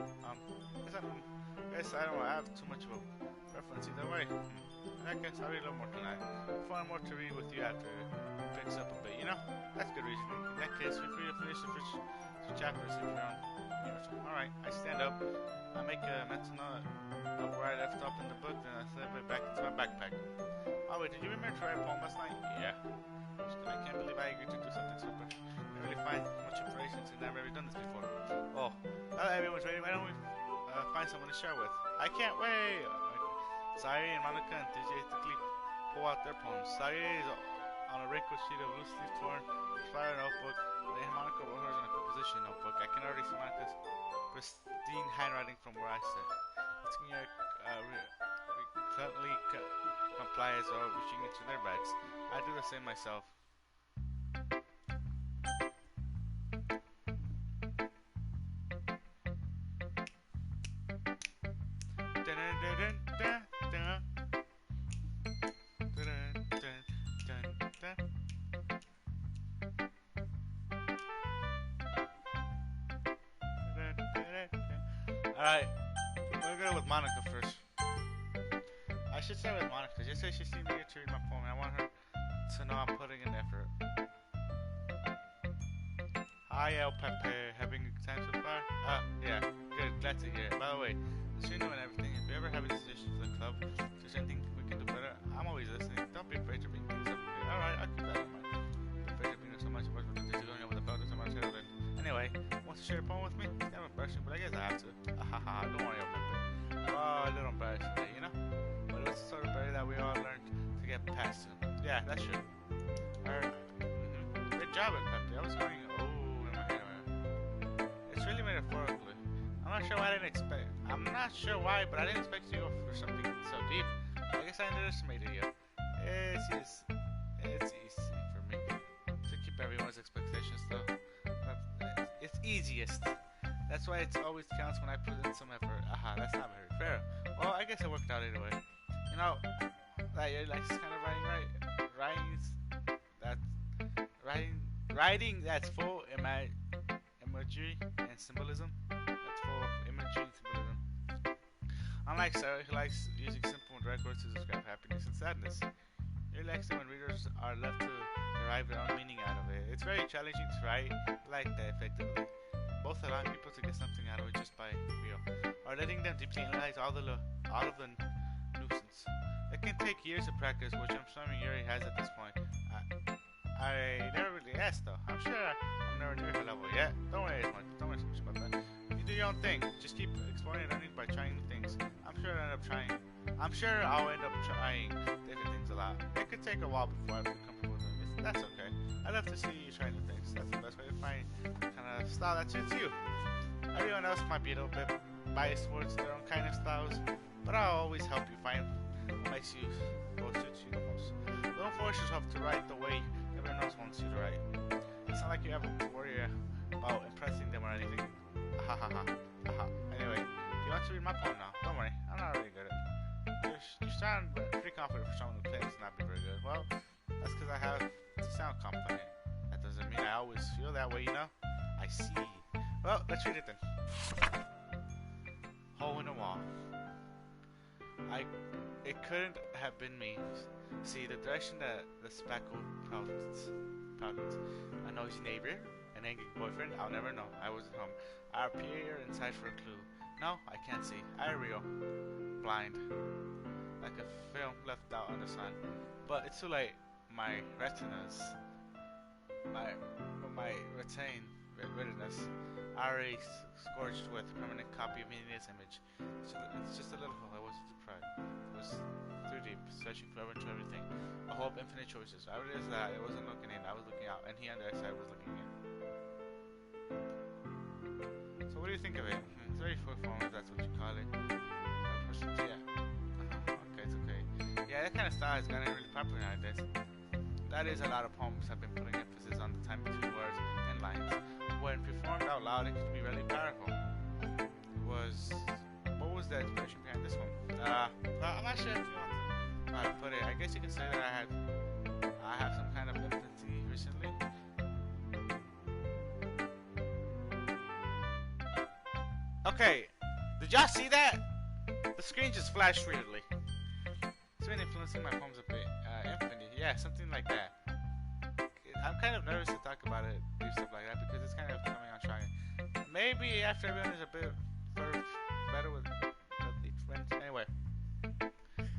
Guess I don't have too much of a preference either way. I guess I'll read a little more tonight. Far more to read with you after it picks up a bit, you know? That's good reasoning. In that case, feel free to finish the first two chapters if you're on. Alright, I stand up. I make a mental note of where I left off in the book, then I slip it back into my backpack. Oh wait, did you remember to write a poem last night? Yeah. I can't believe I agreed to do something so quick. I really find much information since I've never done this before. Oh, now that everyone's ready, why don't we find someone to share with? I can't wait! Sayuri and Monica enthusiastically pull out their poems. Sayuri is on a wrinkled sheet of loosely torn, inspired notebook, and Monica wrote hers in a composition notebook. I can already see Monica's pristine handwriting from where I sit. It's reluctantly comply as though reaching into their bags. I do the same myself. Alright, we're gonna go with Monica first. I should start with Monica, because yesterday she seemed eager to read my poem, and I want her to know I'm putting in effort. Hi, El Pepe, having a good time so far? Yeah, good, glad to hear it. By the way, since you know and everything, if you ever have any suggestions for the club, if there's anything we can do better, I'm always listening. Don't be afraid to bring things up. Alright, I'll keep that in mind. Don't be afraid to bring up so much about what you're going on with the belt or so much. Anyway, want to share a poem with me? Yeah, embarrassing, but I guess I have to. Ahaha, don't worry about it. Oh, a little embarrassing today, you know? But it was the sort of barrier that we all learned to get past. Yeah, that's true. Good job at Pepe. I was going, oh, in my head. It's really metaphorically. I'm not sure why I didn't expect. I'm not sure why, but I didn't expect you to go for something so deep. I guess I underestimated you. It's easy for me to keep everyone's expectations though. It's easiest. That's why it always counts when I put in some effort. Aha, that's not very fair. Well, I guess it worked out anyway. You know, that you're like kind of writing that's full imagery and symbolism. That's full of imagery and symbolism. Unlike Sarah, who likes using simple and direct words to describe happiness and sadness. It likes it when readers are left to derive their own meaning out of it. It's very challenging to write like that effectively, both allowing people to get something out of it just by real, or letting them deeply analyze all of the nuisance. It can take years of practice, which I'm assuming Yuri has at this point. I never really asked though. I'm sure I'm never near her level yet. Don't worry so much about that. You do your own thing. Just keep exploring and learning by trying new things. I'm sure I'll end up trying different things a lot. It could take a while before I feel comfortable with it. That's okay. I love to see you try new things. That's the best way to find the kind of style that suits you. Everyone else might be a little bit biased towards their own kind of styles, but I'll always help you find what makes you what suits you the most. Don't force yourself to write the way everyone else wants you to write. It's not like you have to worry about impressing them or anything. Anyway, do you want to read my poem now? Don't worry, I'm not really good at it. You sound pretty confident for someone who claims to not be very good. Well, that's because I have to sound confident. That doesn't mean I always feel that way, you know? I see. Well, let's read it then. Hole in the wall. It couldn't have been me. See, the direction that the speckle proudens. A noisy neighbor, an angry boyfriend, I'll never know. I wasn't home. I appear inside for a clue. No, I can't see. I real. Blind. Like a film left out on the sun. But it's too late. My retinas. My retinas are already scorched with a permanent copy of Media's image. So it's just a little hole. I wasn't deprived. It was too deep, searching forever into everything. A hole of infinite choices. I realized that I wasn't looking in, I was looking out, and he on the other side was looking in. So what do you think of it? It's very short form, if that's what you call it. Okay, it's okay. Yeah, that kind of style has gotten really popular nowadays. That is, a lot of poems have been putting emphasis on the time between words and lines. When performed out loud, it can be really powerful. What was the inspiration behind this one? I'm not sure if you want to how to put it. I guess you can say that I have some kind of empathy recently. Okay, did y'all see that? The screen just flashed weirdly. It's been influencing my poems a bit. Infinity, yeah, something like that. I'm kind of nervous to talk about it, do stuff like that, because it's kind of coming on trying. Maybe after everyone is a bit better with each friend. Anyway,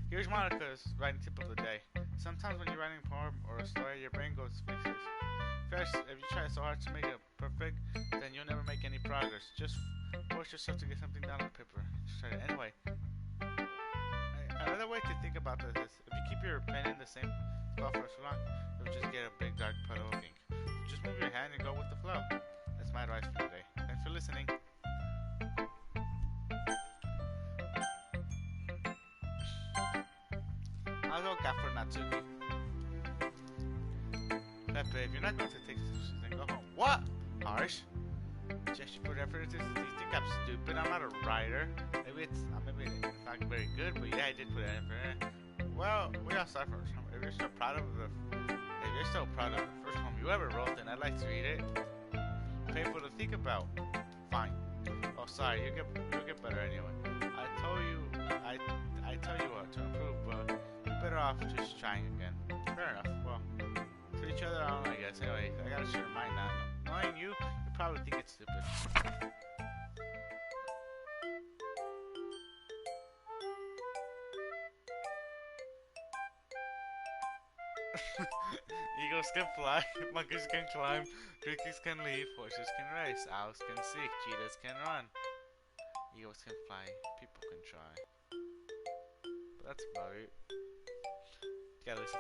here's Monica's writing tip of the day. Sometimes when you're writing a poem or a story, your brain goes places. First, if you try so hard to make it perfect, then you'll never make any progress. Just force yourself to get something down on paper. Just try it. Anyway, another way to think about this is, if you keep your pen in the same spot for so long, you'll just get a big dark puddle of ink. Just move your hand and go with the flow. That's my advice for today. Thanks for listening. I'll go for Natsuki. Pepe, if you're not going to take this, then go home. What? Harsh? Just you put effort into this. Do you think I'm stupid? I'm not a writer. Maybe it's not very good, but yeah, I did put effort. Well, we all start from. If you're so proud of the first poem you ever wrote, then I'd like to read it. Painful to think about. Fine. Oh, sorry. You'll get better anyway. I tell you what to improve, but you're better off just trying again. Fair enough. Well, to each other, I don't know, I guess. Anyway, I gotta share mine now. Knowing you probably think it's stupid. Eagles can fly, monkeys can climb, crickets can leap, horses can race, owls can seek, cheetahs can run. Eagles can fly, people can try. But that's about it. You gotta listen.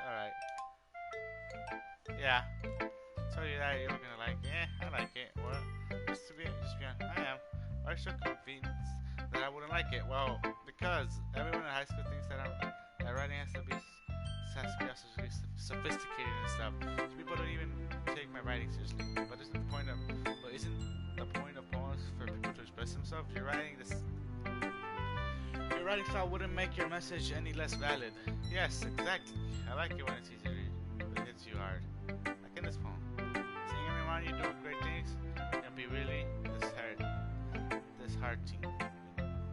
Alright. Yeah. Told you that you were gonna like it. I like it. What? Just be honest, I am. Why so convinced that I wouldn't like it? Well, because everyone in high school thinks that writing has to be also sophisticated and stuff. So people don't even take my writing seriously. But isn't the point of poems for people to express themselves? Your writing style wouldn't make your message any less valid. Yes, exactly. I like it when it's easy to read, but it hits you hard. Like in this poem. Seeing everyone you do great things can be really disheartening.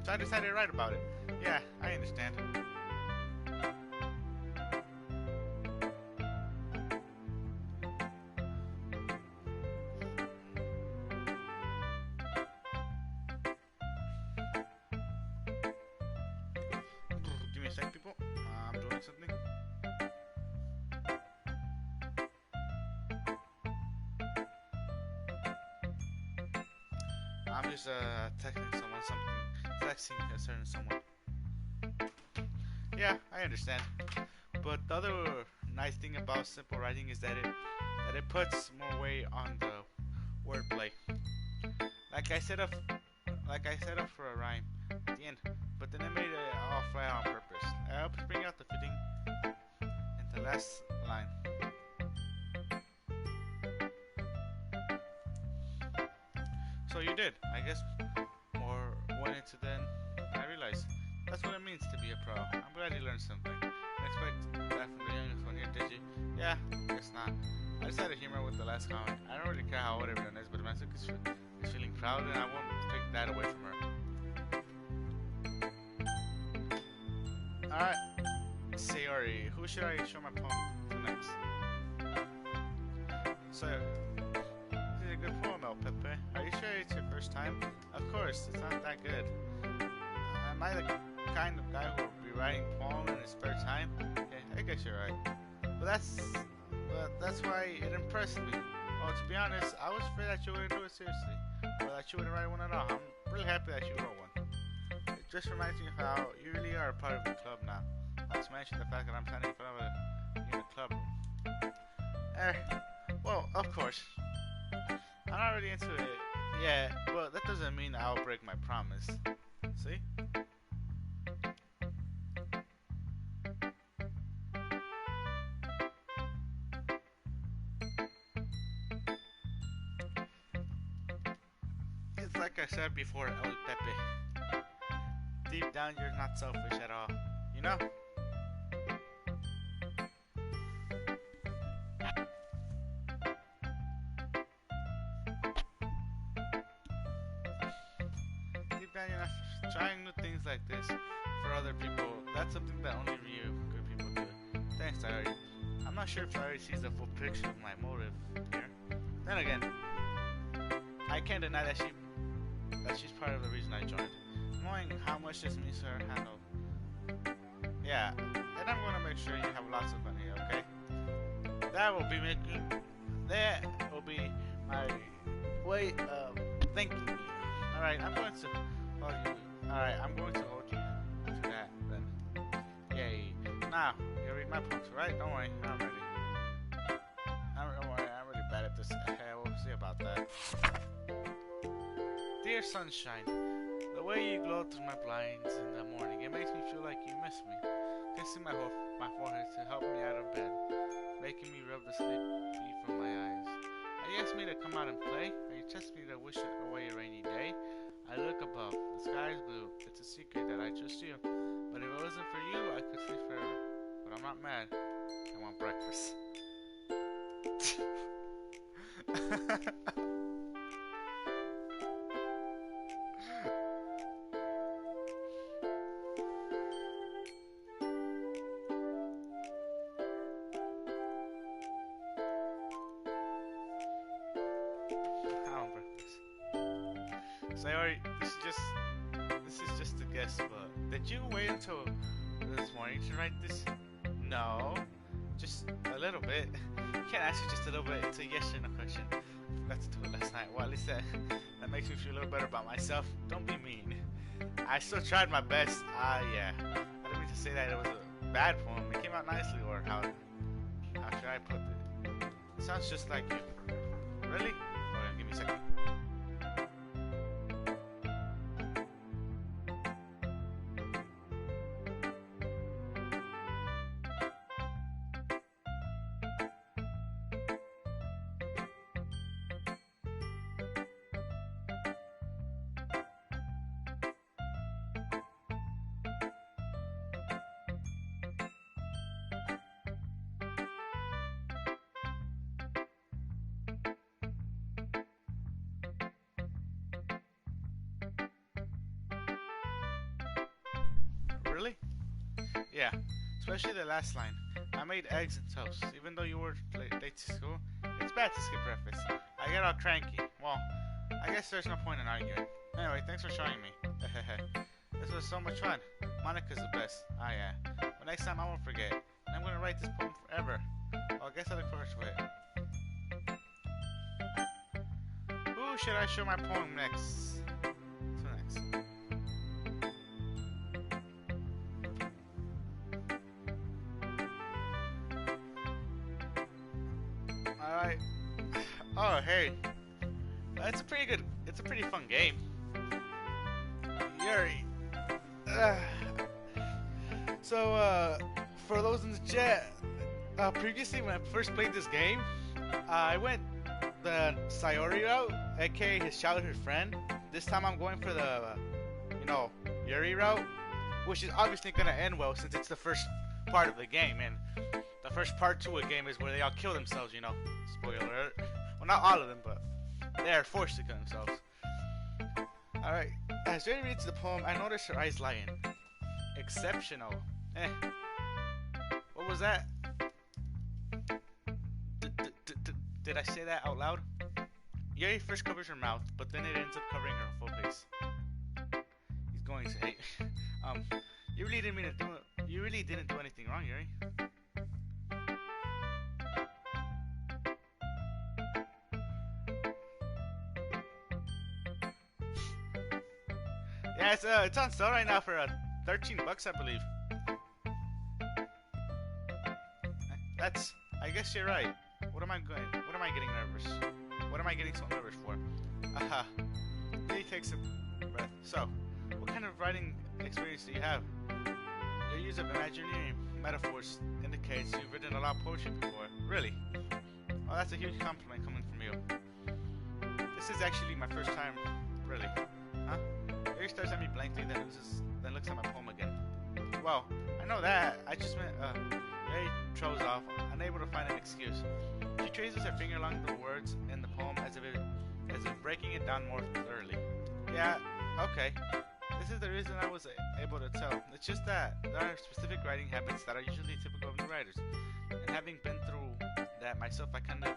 So I decided to write about it. Yeah, I understand. Give me a sec, people. I'm doing something. I'm just texting a certain someone. Yeah, I understand. But the other nice thing about simple writing is that it puts more weight on the wordplay. Like I set up for a rhyme at the end, but then I made it all flat on purpose. I helped bring out the fitting in the last line. So you did. I guess more went into than I realized. That's what it means to be a pro. I'm glad you learned something. Didn't expect that from the youngest one here, did you? Yeah, guess not. I just had a humor with the last comment. I don't really care how old everyone is, but Matsuka is feeling proud, and I won't take that away from her. Alright, Sayori, who should I show my poem to next? So, this is a good poem, El Pepe. Are you sure it's your first time? Of course, it's not that good. Am I the kind of guy who will be writing poems in his spare time? Okay, I guess you're right. But that's why it impressed me. Oh, to be honest, I was afraid that you wouldn't do it seriously, or that you wouldn't write one at all. I'm really happy that you wrote one. It just reminds me of how you really are a part of the club now. Not to mention the fact that I'm standing in front of you in a club room. Well, of course. I'm not really into it yet, but that doesn't mean I'll break my promise. See? It's like I said before, El Pepe. Deep down, you're not selfish at all. You know? Deep down, you're not trying new things like this for other people. That's something that only you good people do. Thanks, Sayori. I'm not sure if Sayori sees the full picture of my motive here. Then again, I can't deny that she's part of the reason I joined. Knowing how much this means to her handle. Yeah, and I'm gonna make sure you have lots of fun here, okay? That will be my way of thanking you. Alright, I'm going to hold you to that then. Yay. Now, you read my poems, right? Don't worry, I'm ready. Don't worry, I'm really bad at this. We'll see about that. Dear sunshine, the way you glow through my blinds in the morning, it makes me feel like you miss me. Kissing my forehead to help me out of bed, making me rub the sleep from my eyes. Are you asking me to come out and play? Are you testing me to wish away a rainy day? I look above, the sky is blue. It's a secret that I trust you. But if it wasn't for you, I could sleep forever. But I'm not mad. I want breakfast. I want breakfast. Sayori, this is just a guess, but did you wait until this morning to write this? No, just a little bit. You can't answer just a little bit. It's a yes or no question. I forgot to do it last night. Well, at least that makes me feel a little better about myself. Don't be mean. I still tried my best. Yeah. I didn't mean to say that it was a bad poem. It came out nicely, or how should I put it? It sounds just like you. Really? Hold on, give me a second. Really? Yeah, especially the last line. I made eggs and toast, even though you were late to school. It's bad to skip breakfast. I get all cranky. Well, I guess there's no point in arguing. Anyway, thanks for showing me. This was so much fun. Monica's the best. Ah, yeah. But next time I won't forget. And I'm gonna write this poem forever. Well, I guess I look forward to it. Who should I show my poem next? To next. Alright. Oh, hey. It's a pretty fun game. Yuri. So, for those in the chat, previously when I first played this game, I went the Sayori route, aka his childhood friend. This time I'm going for the, Yuri route, which is obviously gonna end well since it's the first part of the game, and the first part to a game is where they all kill themselves, Spoiler alert. Well, not all of them, but they are forced to kill themselves. Alright, as Yuri reads the poem, I notice her eyes lighten. Exceptional. What was that? Did I say that out loud? Yuri first covers her mouth, but then it ends up covering her full face. He's going to hate. You really didn't mean to do it. You really didn't do anything wrong, Yuri. Yeah, it's on sale right now for $13, I believe. I guess you're right. What am I getting nervous? What am I getting so nervous for? Aha. He takes a breath. So, what kind of writing experience do you have? Your use of imaginary metaphors indicates you've written a lot of poetry before. Really? Oh, that's a huge compliment coming from you. This is actually my first time. Really? Huh? Yuri stares at me blankly, then looks at my poem again. Well, I know that. I just meant, Yuri throws off, unable to find an excuse. She traces her finger along the words in the poem as if breaking it down more thoroughly. Yeah, okay. This is the reason I was able to tell. It's just that there are specific writing habits that are usually typical of new writers. And having been through that myself, I kind of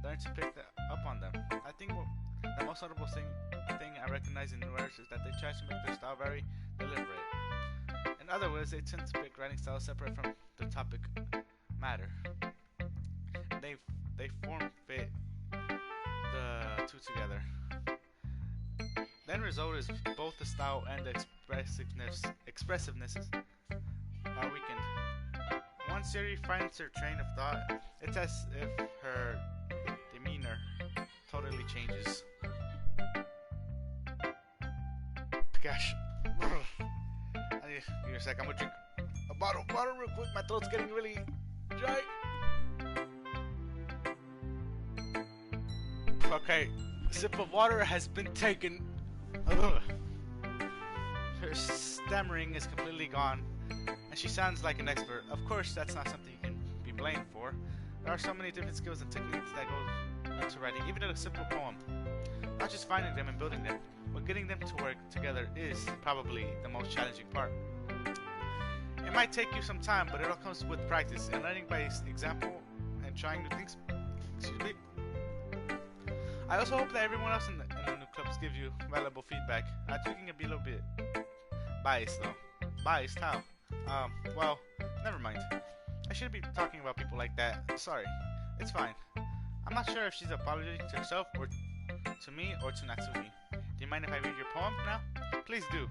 learned to pick up on them. I think the most notable thing I recognize in new writers is that they try to make their style very deliberate. In other words, they tend to pick writing styles separate from the topic matter. They form fit the two together. The end result is both the style and the expressiveness are weakened. Once Yuri finds her train of thought, it's as if her demeanor totally changes. Gosh. Give me a sec, I'm gonna drink a bottle of water real quick. My throat's getting really dry. Okay, a sip of water has been taken. Ugh. Her stammering is completely gone, and she sounds like an expert. Of course, that's not something you can be blamed for. There are so many different skills and techniques that go into writing, even in a simple poem. Not just finding them and building them, but getting them to work together is probably the most challenging part. It might take you some time, but it all comes with practice and learning by example and trying new things. Excuse me. I also hope that everyone else in the new club poems give you valuable feedback. I think it can be a little bit biased though. Biased how? Well, never mind. I shouldn't be talking about people like that. Sorry. It's fine. I'm not sure if she's apologizing to herself or to me or to Natsuki. Do you mind if I read your poem now? Please do.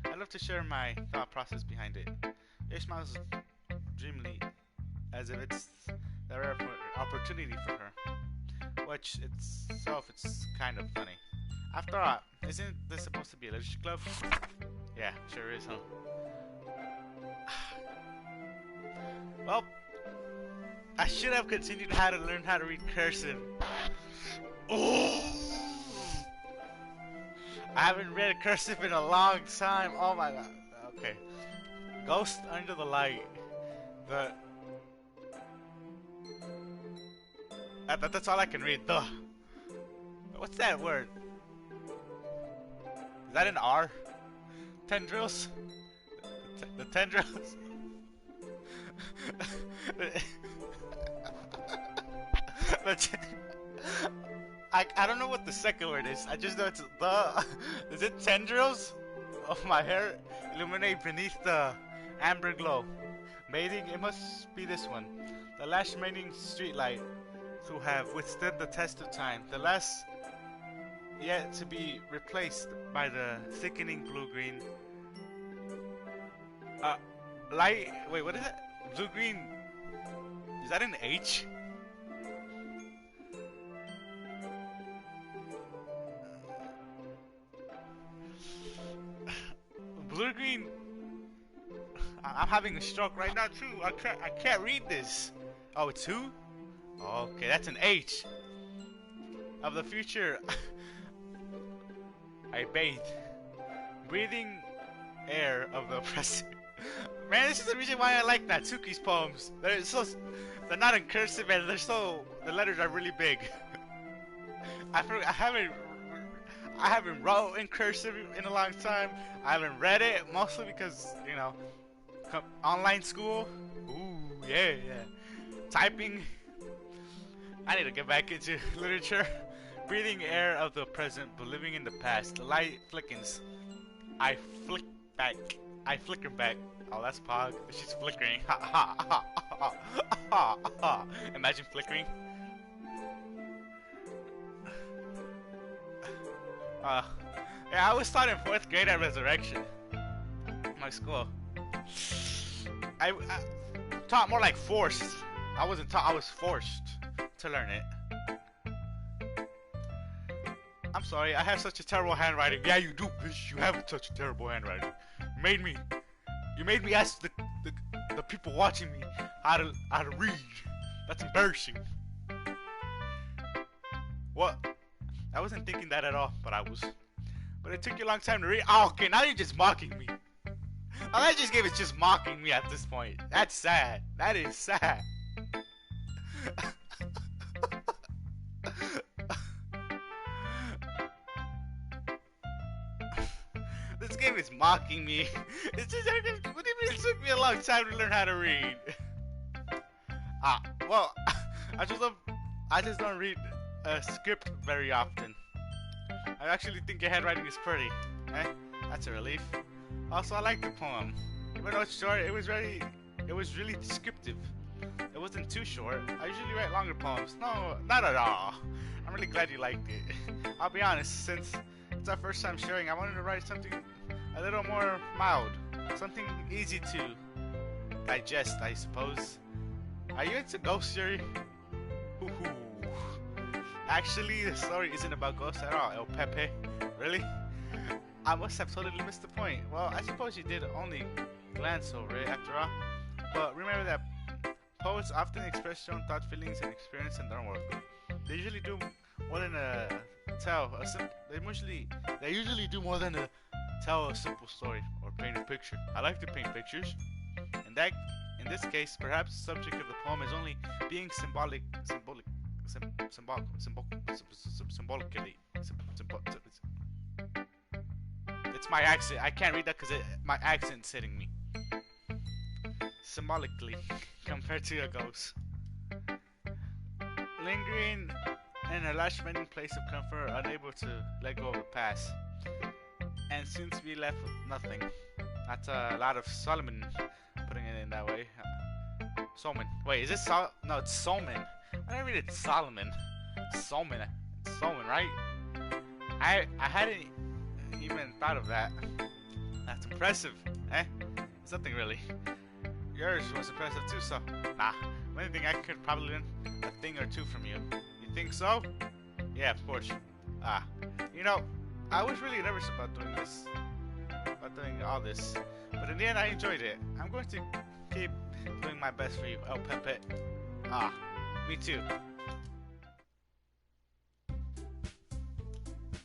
I'd love to share my thought process behind it. It smiles dreamily, as if it's the rare opportunity for her. Which itself, it's kind of funny. After all, isn't this supposed to be a literature club? Yeah, sure is, huh? Well, I should have continued how to learn how to read cursive. Oh! I haven't read cursive in a long time. Oh my god. Okay. Ghost Under the Light. That's all I can read. The. What's that word? Is that an R? Tendrils? The tendrils? I don't know what the second word is. I just know it's the. Is it tendrils of my hair illuminate beneath the amber glow? Mating, it must be this one. The last remaining streetlight to have withstood the test of time. The last yet to be replaced by the thickening blue-green. Light. Wait, what is it? Blue-green. Is that an H? Blue-green. I'm having a stroke right now too. I can't read this. Oh, it's who? Okay, that's an H. Of the future. I bathe. Breathing air of the present. Man, this is the reason why I like Natsuki's poems. They're not in cursive and the letters are really big. I haven't wrote in cursive in a long time. I haven't read it mostly because, you know, online school. Ooh, yeah. Typing. I need to get back into literature. Breathing air of the present, but living in the past. The light flickens. I flicker back. Oh, that's Pog. She's flickering. Ha ha ha ha ha ha. Imagine flickering. Yeah, I was taught in 4th grade at Resurrection. My school. I taught more like forced. I wasn't taught, I was forced to learn it. I'm sorry, I have such a terrible handwriting. Yeah, you do, bitch. You have such a terrible handwriting. You made me ask the people watching me how to read. That's embarrassing. What? I wasn't thinking that at all, but I was. But it took you a long time to read. Oh, okay, now you're just mocking me. All I just gave is just mocking me at this point. That's sad. That is sad. This game is mocking me. It's just, what do you mean it took me a long time to learn how to read? Well, I just don't read a script very often. I actually think your handwriting is pretty. That's a relief. Also, I like the poem. Even though it's short, it was really descriptive. It wasn't too short. I usually write longer poems. No, not at all. I'm really glad you liked it. I'll be honest, since it's our first time sharing, I wanted to write something a little more mild. Something easy to digest, I suppose. Are you into ghost theory? Actually, the story isn't about ghosts at all, El Pepe. Really? I must have totally missed the point. Well, I suppose you did only glance over it after all. But remember that poets often express their own thoughts, feelings, and experience in their work. They usually do more than They usually do more than tell a simple story or paint a picture. I like to paint pictures. In this case, perhaps the subject of the poem is only being symbolically. It's my accent. I can't read that because my accent's hitting me. Symbolically, compared to a ghost. Lingering in her last remaining place of comfort, unable to let go of the past, and soon to be left with nothing. That's a lot of Solomon, putting it in that way. Solomon. Wait, is this Sol? No, it's Solomon. Why did I read it Solomon? Solomon. It's Solomon, right? I hadn't even thought of that. That's impressive, eh? It's nothing really. Yours was impressive too, so nah. If anything, I could probably learn a thing or two from you. You think so? Yeah, of course. You know, I was really nervous about doing this, about doing all this, but in the end, I enjoyed it. I'm going to keep doing my best for you, El Pepe. Me too.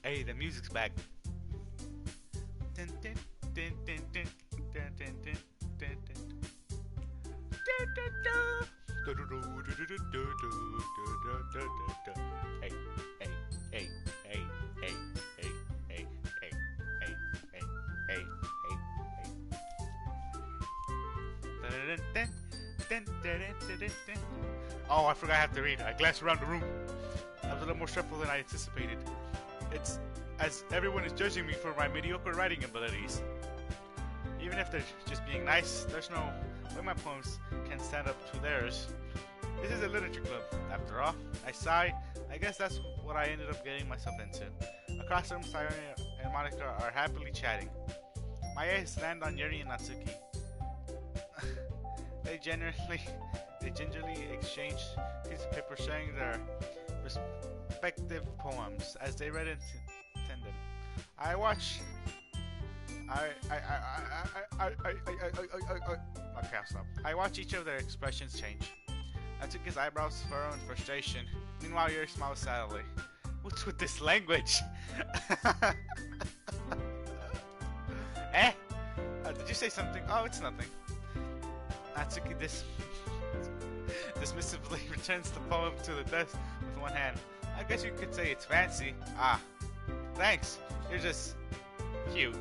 Hey, the music's back. Dun, dun, dun, dun, dun, dun, dun, dun, dun, dun. Hey, hey, hey, hey, hey, hey, hey, hey, hey, hey, hey, hey, hey. Oh, I forgot I have to read. I glanced around the room. I was a little more stressful than I anticipated. It's as everyone is judging me for my mediocre writing abilities. Even if they're just being nice, there's no way my poems can stand up to theirs. This is a literature club, after all. I sigh. I guess that's what I ended up getting myself into. Across the room, Sayori and Monica are happily chatting. My eyes land on Yuri and Natsuki. They gingerly exchange pieces of paper sharing their respective poems as they read and tandem. I watch. Okay, I'll stop. I watch each of their expressions change. I took his eyebrows furrow in frustration. Meanwhile, Yuri smiles sadly. What's with this language? Eh? Did you say something? Oh, it's nothing. Natsuki dismissively returns the poem to the desk with one hand. I guess you could say it's fancy. Thanks. You're just cute.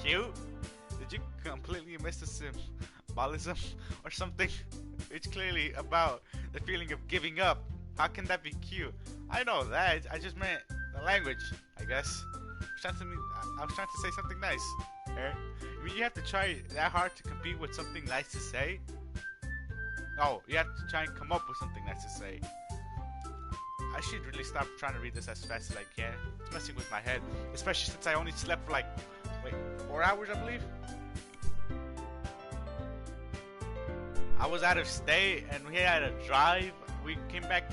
Cute? Did you completely miss the symbolism or something? It's clearly about the feeling of giving up. How can that be cute? I know that. I just meant the language, I guess. I was trying to say something nice. I mean, you have to try that hard to compete with something nice to say? Oh, you have to try and come up with something nice to say. I should really stop trying to read this as fast as I can. It's messing with my head. Especially since I only slept for like, 4 hours, I believe? I was out of state and we had a drive. We came back,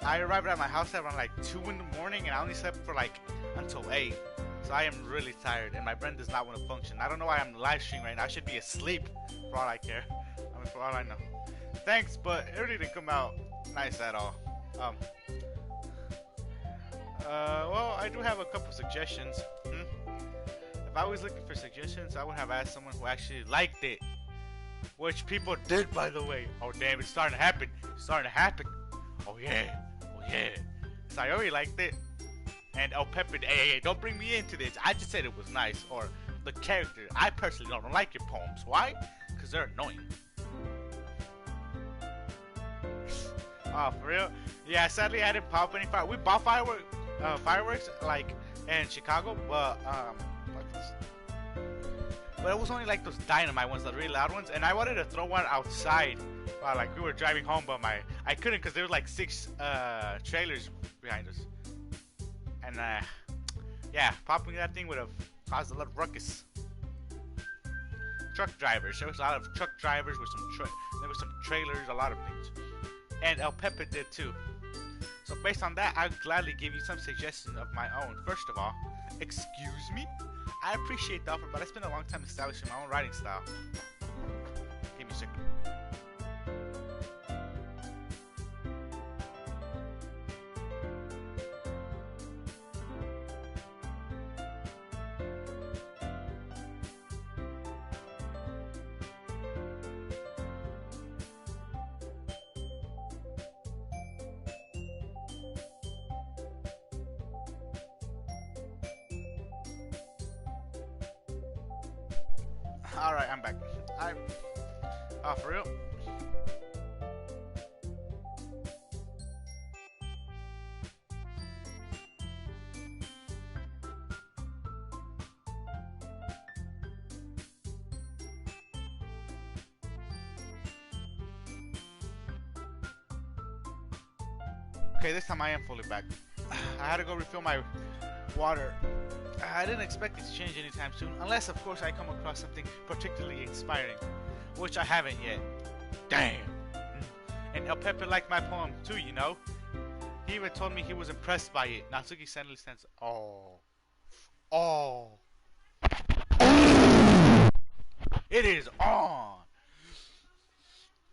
I arrived at my house at around like 2 in the morning and I only slept for like until 8. So I am really tired and my brain does not want to function. I don't know why I'm live streaming right now. I should be asleep for all I care. I mean, for all I know. Thanks, but it really didn't come out nice at all. Well, I do have a couple suggestions. If I was looking for suggestions, I would have asked someone who actually liked it. Which people did, by the way. Oh, damn, it's starting to happen. It's starting to happen. Oh, yeah. Oh, yeah. Sayori liked it. And El Pepe, hey, don't bring me into this. I just said it was nice. Or the character. I personally don't like your poems. Why? Because they're annoying. Oh, for real? Yeah, sadly, I didn't pop any fire. We bought fireworks, like, in Chicago, but, it was only like those dynamite ones, the really loud ones, and I wanted to throw one outside while like we were driving home, but I couldn't because there was like 6 trailers behind us, and yeah, popping that thing would have caused a lot of ruckus. Truck drivers, there was a lot of truck drivers with there was some trailers, a lot of things, and El Pepe did too. So based on that, I'll gladly give you some suggestions of my own. First of all, excuse me? I appreciate the offer, but it's been a long time establishing my own writing style. Give me a second. Alright, I'm back. For real? Okay, this time I am fully back. I had to go refill my water. I didn't expect it to change anytime soon, unless of course I come across something particularly inspiring, which I haven't yet. Damn! And El Pepe liked my poem too, you know? He even told me he was impressed by it. Natsuki suddenly stands. Oh. Oh. It is on!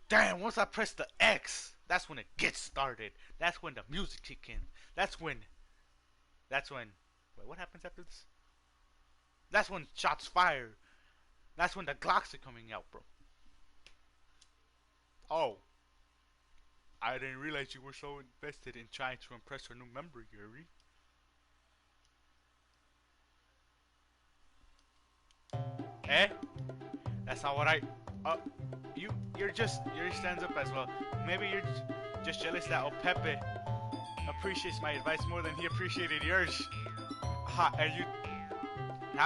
Damn, once I press the X, that's when it gets started. That's when the music kicks in. That's when. Wait, what happens after this? That's when shots fire. That's when the Glocks are coming out, bro. Oh. I didn't realize you were so invested in trying to impress our new member, Yuri. Eh? That's not what I. You're stands up as well. Maybe you're just jealous that O Pepe appreciates my advice more than he appreciated yours. How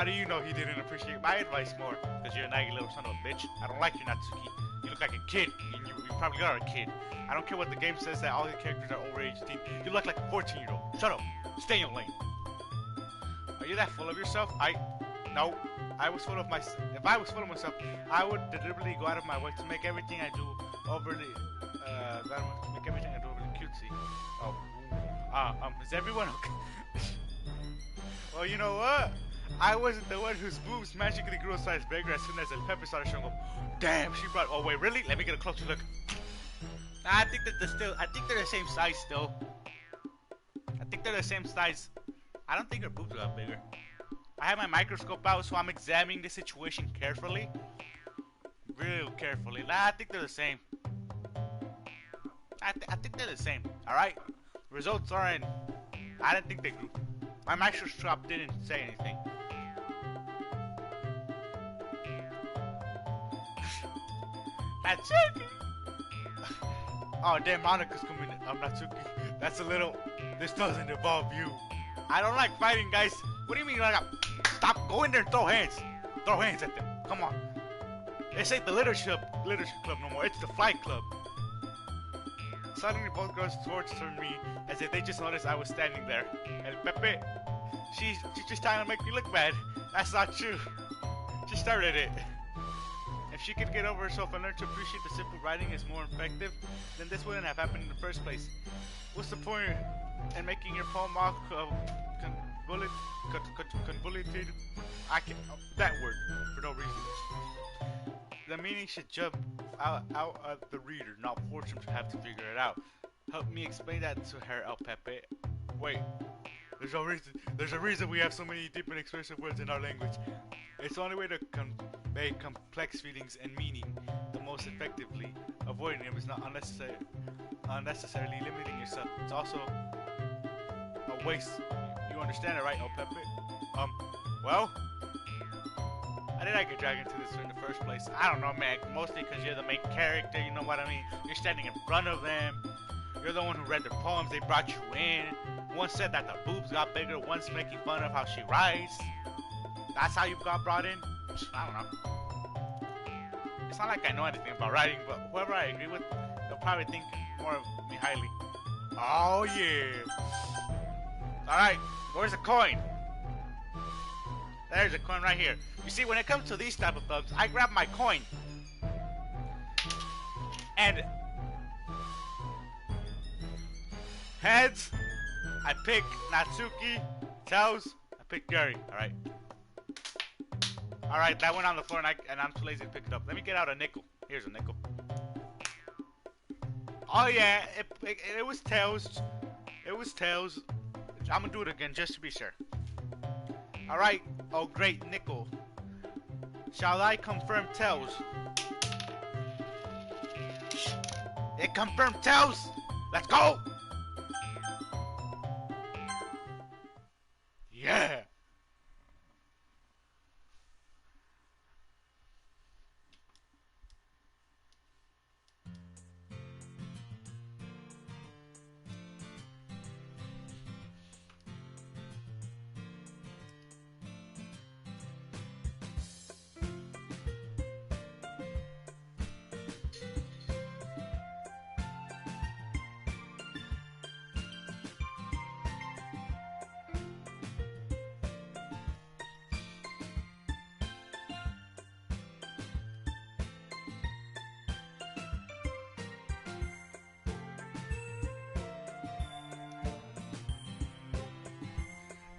do you know he didn't appreciate my advice more? Because you're a naggy little son of a bitch. I don't like you, Natsuki. You look like a kid. You probably are a kid. I don't care what the game says that all the characters are over age 18. You look like a 14-year-old. Shut up. Stay in your lane. Are you that full of yourself? No. I was full of myself. If I was full of myself, I would deliberately go out of my way to make everything I do overly, cutesy. Oh, is everyone okay? Well, you know what? I wasn't the one whose boobs magically grew a size bigger as soon as El Pepe started showing up. Damn, she brought. Oh wait, really? Let me get a closer look. Nah, I think they're the same size still. I think they're the same size. I don't think her boobs got bigger. I have my microscope out, so I'm examining the situation carefully. Real carefully. Nah, I think they're the same. I think they're the same. Alright? Results are in. I didn't think they grew. My microscope didn't say anything. Natsuki! Oh, damn, Monika's coming in. I'm Natsuki. That's a little. This doesn't involve you. I don't like fighting, guys. What do you mean? Stop! Go in there and throw hands. Throw hands at them. Come on. This ain't the literature club no more. It's the fight club. Suddenly, both girls towards me as if they just noticed I was standing there. El Pepe, she's just trying to make me look bad. That's not true. She started it. If she could get over herself and learn to appreciate the simple writing is more effective, then this wouldn't have happened in the first place. What's the point in making your poem all convoluted? I can that word for no reason. The meaning should jump out of the reader, not force him to have to figure it out. Help me explain that to her, El Pepe. Wait, there's no reason. There's a reason we have so many deep and expressive words in our language. It's the only way to convey complex feelings and meaning the most effectively. Avoiding them is not unnecessarily limiting yourself. It's also a waste. You understand it, right, El Pepe? Well, how did I get dragged into this in the first place? I don't know, man. Mostly because you're the main character, you know what I mean? You're standing in front of them. You're the one who read the poems. They brought you in. One said that the boobs got bigger. One's making fun of how she writes. That's how you got brought in? I don't know. It's not like I know anything about writing, but whoever I agree with, they'll probably think more of me highly. Oh, yeah. Alright, where's the coin? There's a coin right here. You see, when it comes to these type of thumbs, I grab my coin. And heads, I pick Natsuki. Tails, I pick Gary. Alright. Alright, that went on the floor and I'm too lazy to pick it up. Let me get out a nickel. Here's a nickel. Oh yeah, it was Tails. It was Tails. I'm gonna do it again just to be sure. Alright, oh great nickel. Shall I confirm Tails? It confirmed Tails! Let's go! Yeah!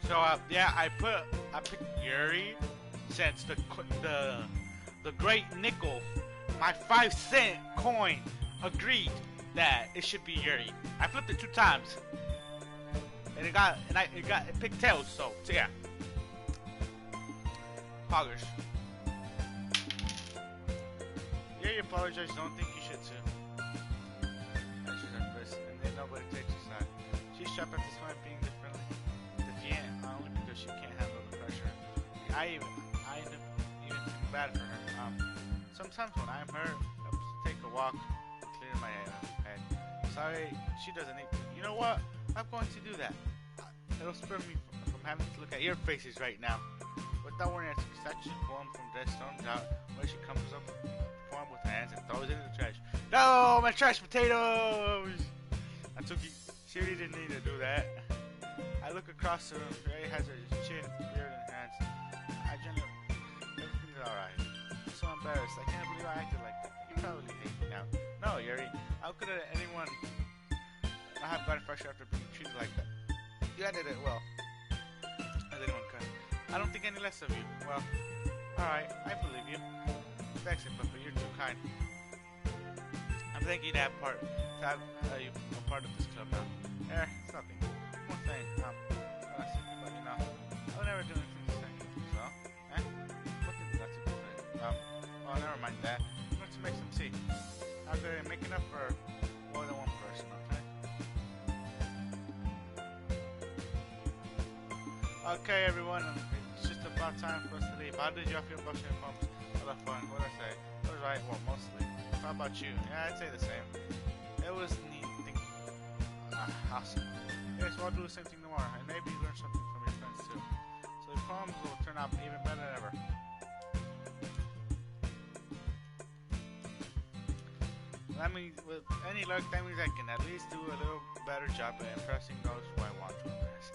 So yeah, I picked Yuri since the great nickel, my 5-cent coin, agreed that it should be Yuri. I flipped it 2 times, and it picked tails. So yeah, poggers. Yuri apologized. Don't think you should too. And she's her first, and then nobody takes her side. She's shocked at this point being differently defiant, not only because she can't handle the pressure. I even feel bad for her. Sometimes when I'm her, I have to take a walk and clear my head. Sorry, she doesn't need to. You know what? I'm going to do that. It'll spare me from having to look at your faces right now. Without worrying, a statue form from death storms out where she comes up form with her hands and throws it in the trash. No, my trash potatoes! Natsuki, she really didn't need to do that. I look across the room. Ray has her chin beard in her hands. I gently, everything's alright. I'm so embarrassed. I can't believe I acted like that. You probably hate me now. No, Yuri. How could anyone not have gotten fresh after being treated like that? You handled it well. As anyone could. I don't think any less of you. Well, alright. I believe you. Thanks, Papa. You're too kind. I'm thanking you to have you a part of this club now. It's nothing. One thing. I was thinking about you now. I would never do anything to thank you. So, what did that do? Well, never mind that. I'm going to make some tea. I'm going to make enough for more than one person, okay? Okay, everyone. It's just about time for us to leave. How did y'all feel about your pumps? A lot of fun. What did I say? It was right. Well, mostly. How about you? Yeah, I'd say the same. It was neat. Awesome. Yes, we'll do the same thing tomorrow, and maybe you learn something from your friends too. So the poems will turn out even better than ever. That means, with any luck, that means I can at least do a little better job at impressing those who I want to impress.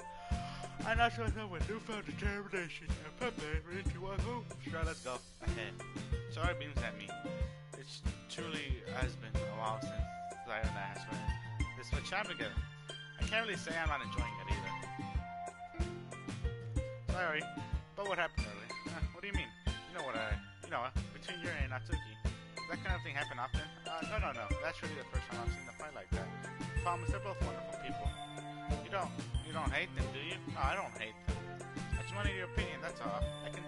I'm not sure with newfound determination and Pepe ready to walk home. Sure, let's go. Ahead. Sorry beams at me. It's truly has been a while since Zion and I have spent this much time together. I can't really say I'm not enjoying it either. Sorry, but what happened earlier? What do you mean? Between Yuri and Natsuki. Does that kind of thing happen often? No. That's really the first time I've seen them fight like that. Promise, they're both wonderful people. You don't hate them, do you? No, I don't hate them. I just wanted your opinion, that's all. I can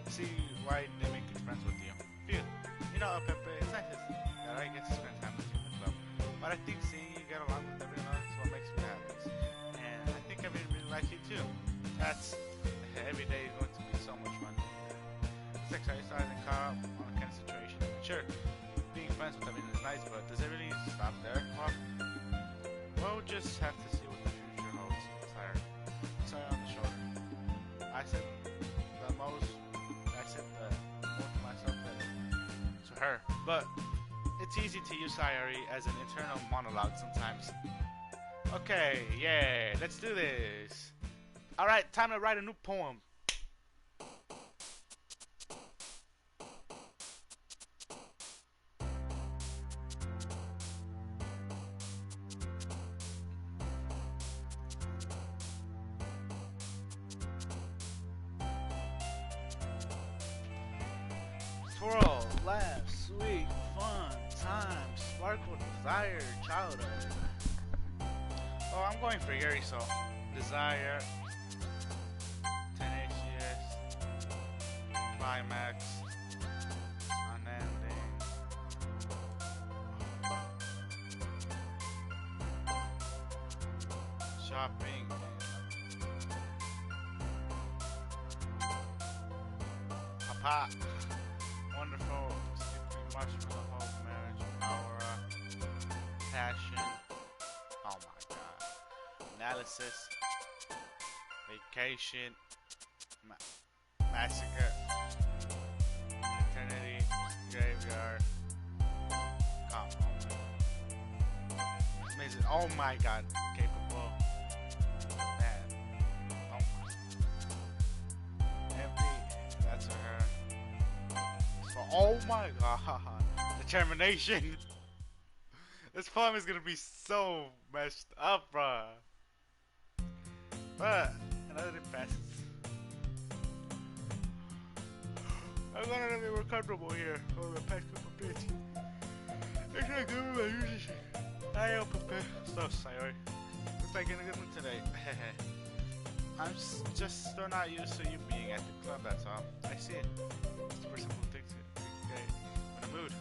see why they make good friends with you. Phew. Pepe, it's not just that I get to spend time with you in the club. But I think seeing you get along with everyone else is what makes me the happiest. And I think everyone really likes you too. That's every day is going to be so much fun. It's exercising car on a kind of situation. Sure, being friends with everyone is nice, but does it really stop there? Well, we'll just have to see what the future holds. Sorry on the shoulder. I said the most to myself than to her, but it's easy to use Sayori as an internal monologue sometimes. Okay, yeah, let's do this. Alright, time to write a new poem. Twirl, laugh, sweet, fun, time, sparkle, desire, childhood. Oh, I'm going for Yuri, so desire, tenacious, climax, unending. Shopping. Papa. Wonderful, skipping marshmallow hope, marriage, aura, passion, oh my god, analysis, vacation, massacre, eternity, graveyard, amazing, oh my god, capable, man, oh my, empty, that's her. Oh my god, determination. This poem is gonna be so messed up, bruh. But an Another day passes. I'm gonna be more comfortable here over the past couple of bits. It's not good with my usual shit. I am prepared. So sorry. Looks like in a good mood today. I'm just still not used to you being at the club, that's all. I see it. It's a simple thing to get in a mood.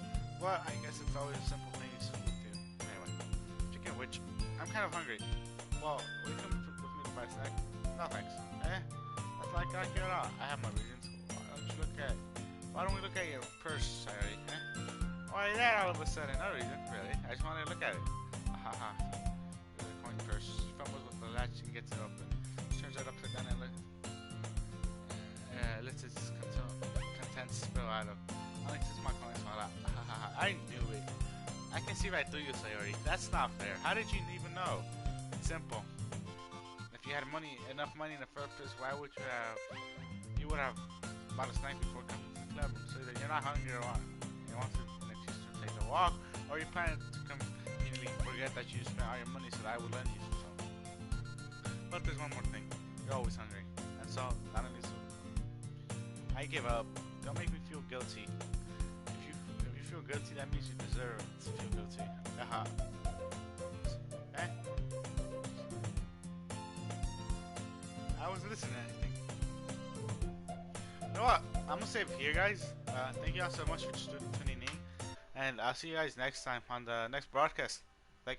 Well, I guess it's always simple things with you. Anyway, speaking of which, I'm kind of hungry. Well, will you come with me to buy a snack? No thanks. That's like I care at all. I have my reasons. Why don't we look at your purse, Sayori? Why that all of a sudden? No reason, really. I just wanted to look at it. Haha. The coin purse. She fumbles with the latch and gets it open. She turns it upside down and lets its contents spill out of. Alex is my coin smile out. Haha. I knew it. I can see right through you, Sayori. That's not fair. How did you even know? It's simple. If you had enough money in the first place, why would you have? You would have bought a snack before coming to the club, so that you're not hungry or what? You want to excuse to take a walk, or you plan to conveniently forget that you spent all your money so that I would lend you some. But there's one more thing. You're always hungry, and so not only so. I give up. Don't make me feel guilty. If you feel guilty, that means you deserve to feel guilty. I wasn't listening to anything. You know what? I'm gonna save it here, guys. Thank you all so much for tuning in, and I'll see you guys next time on the next broadcast.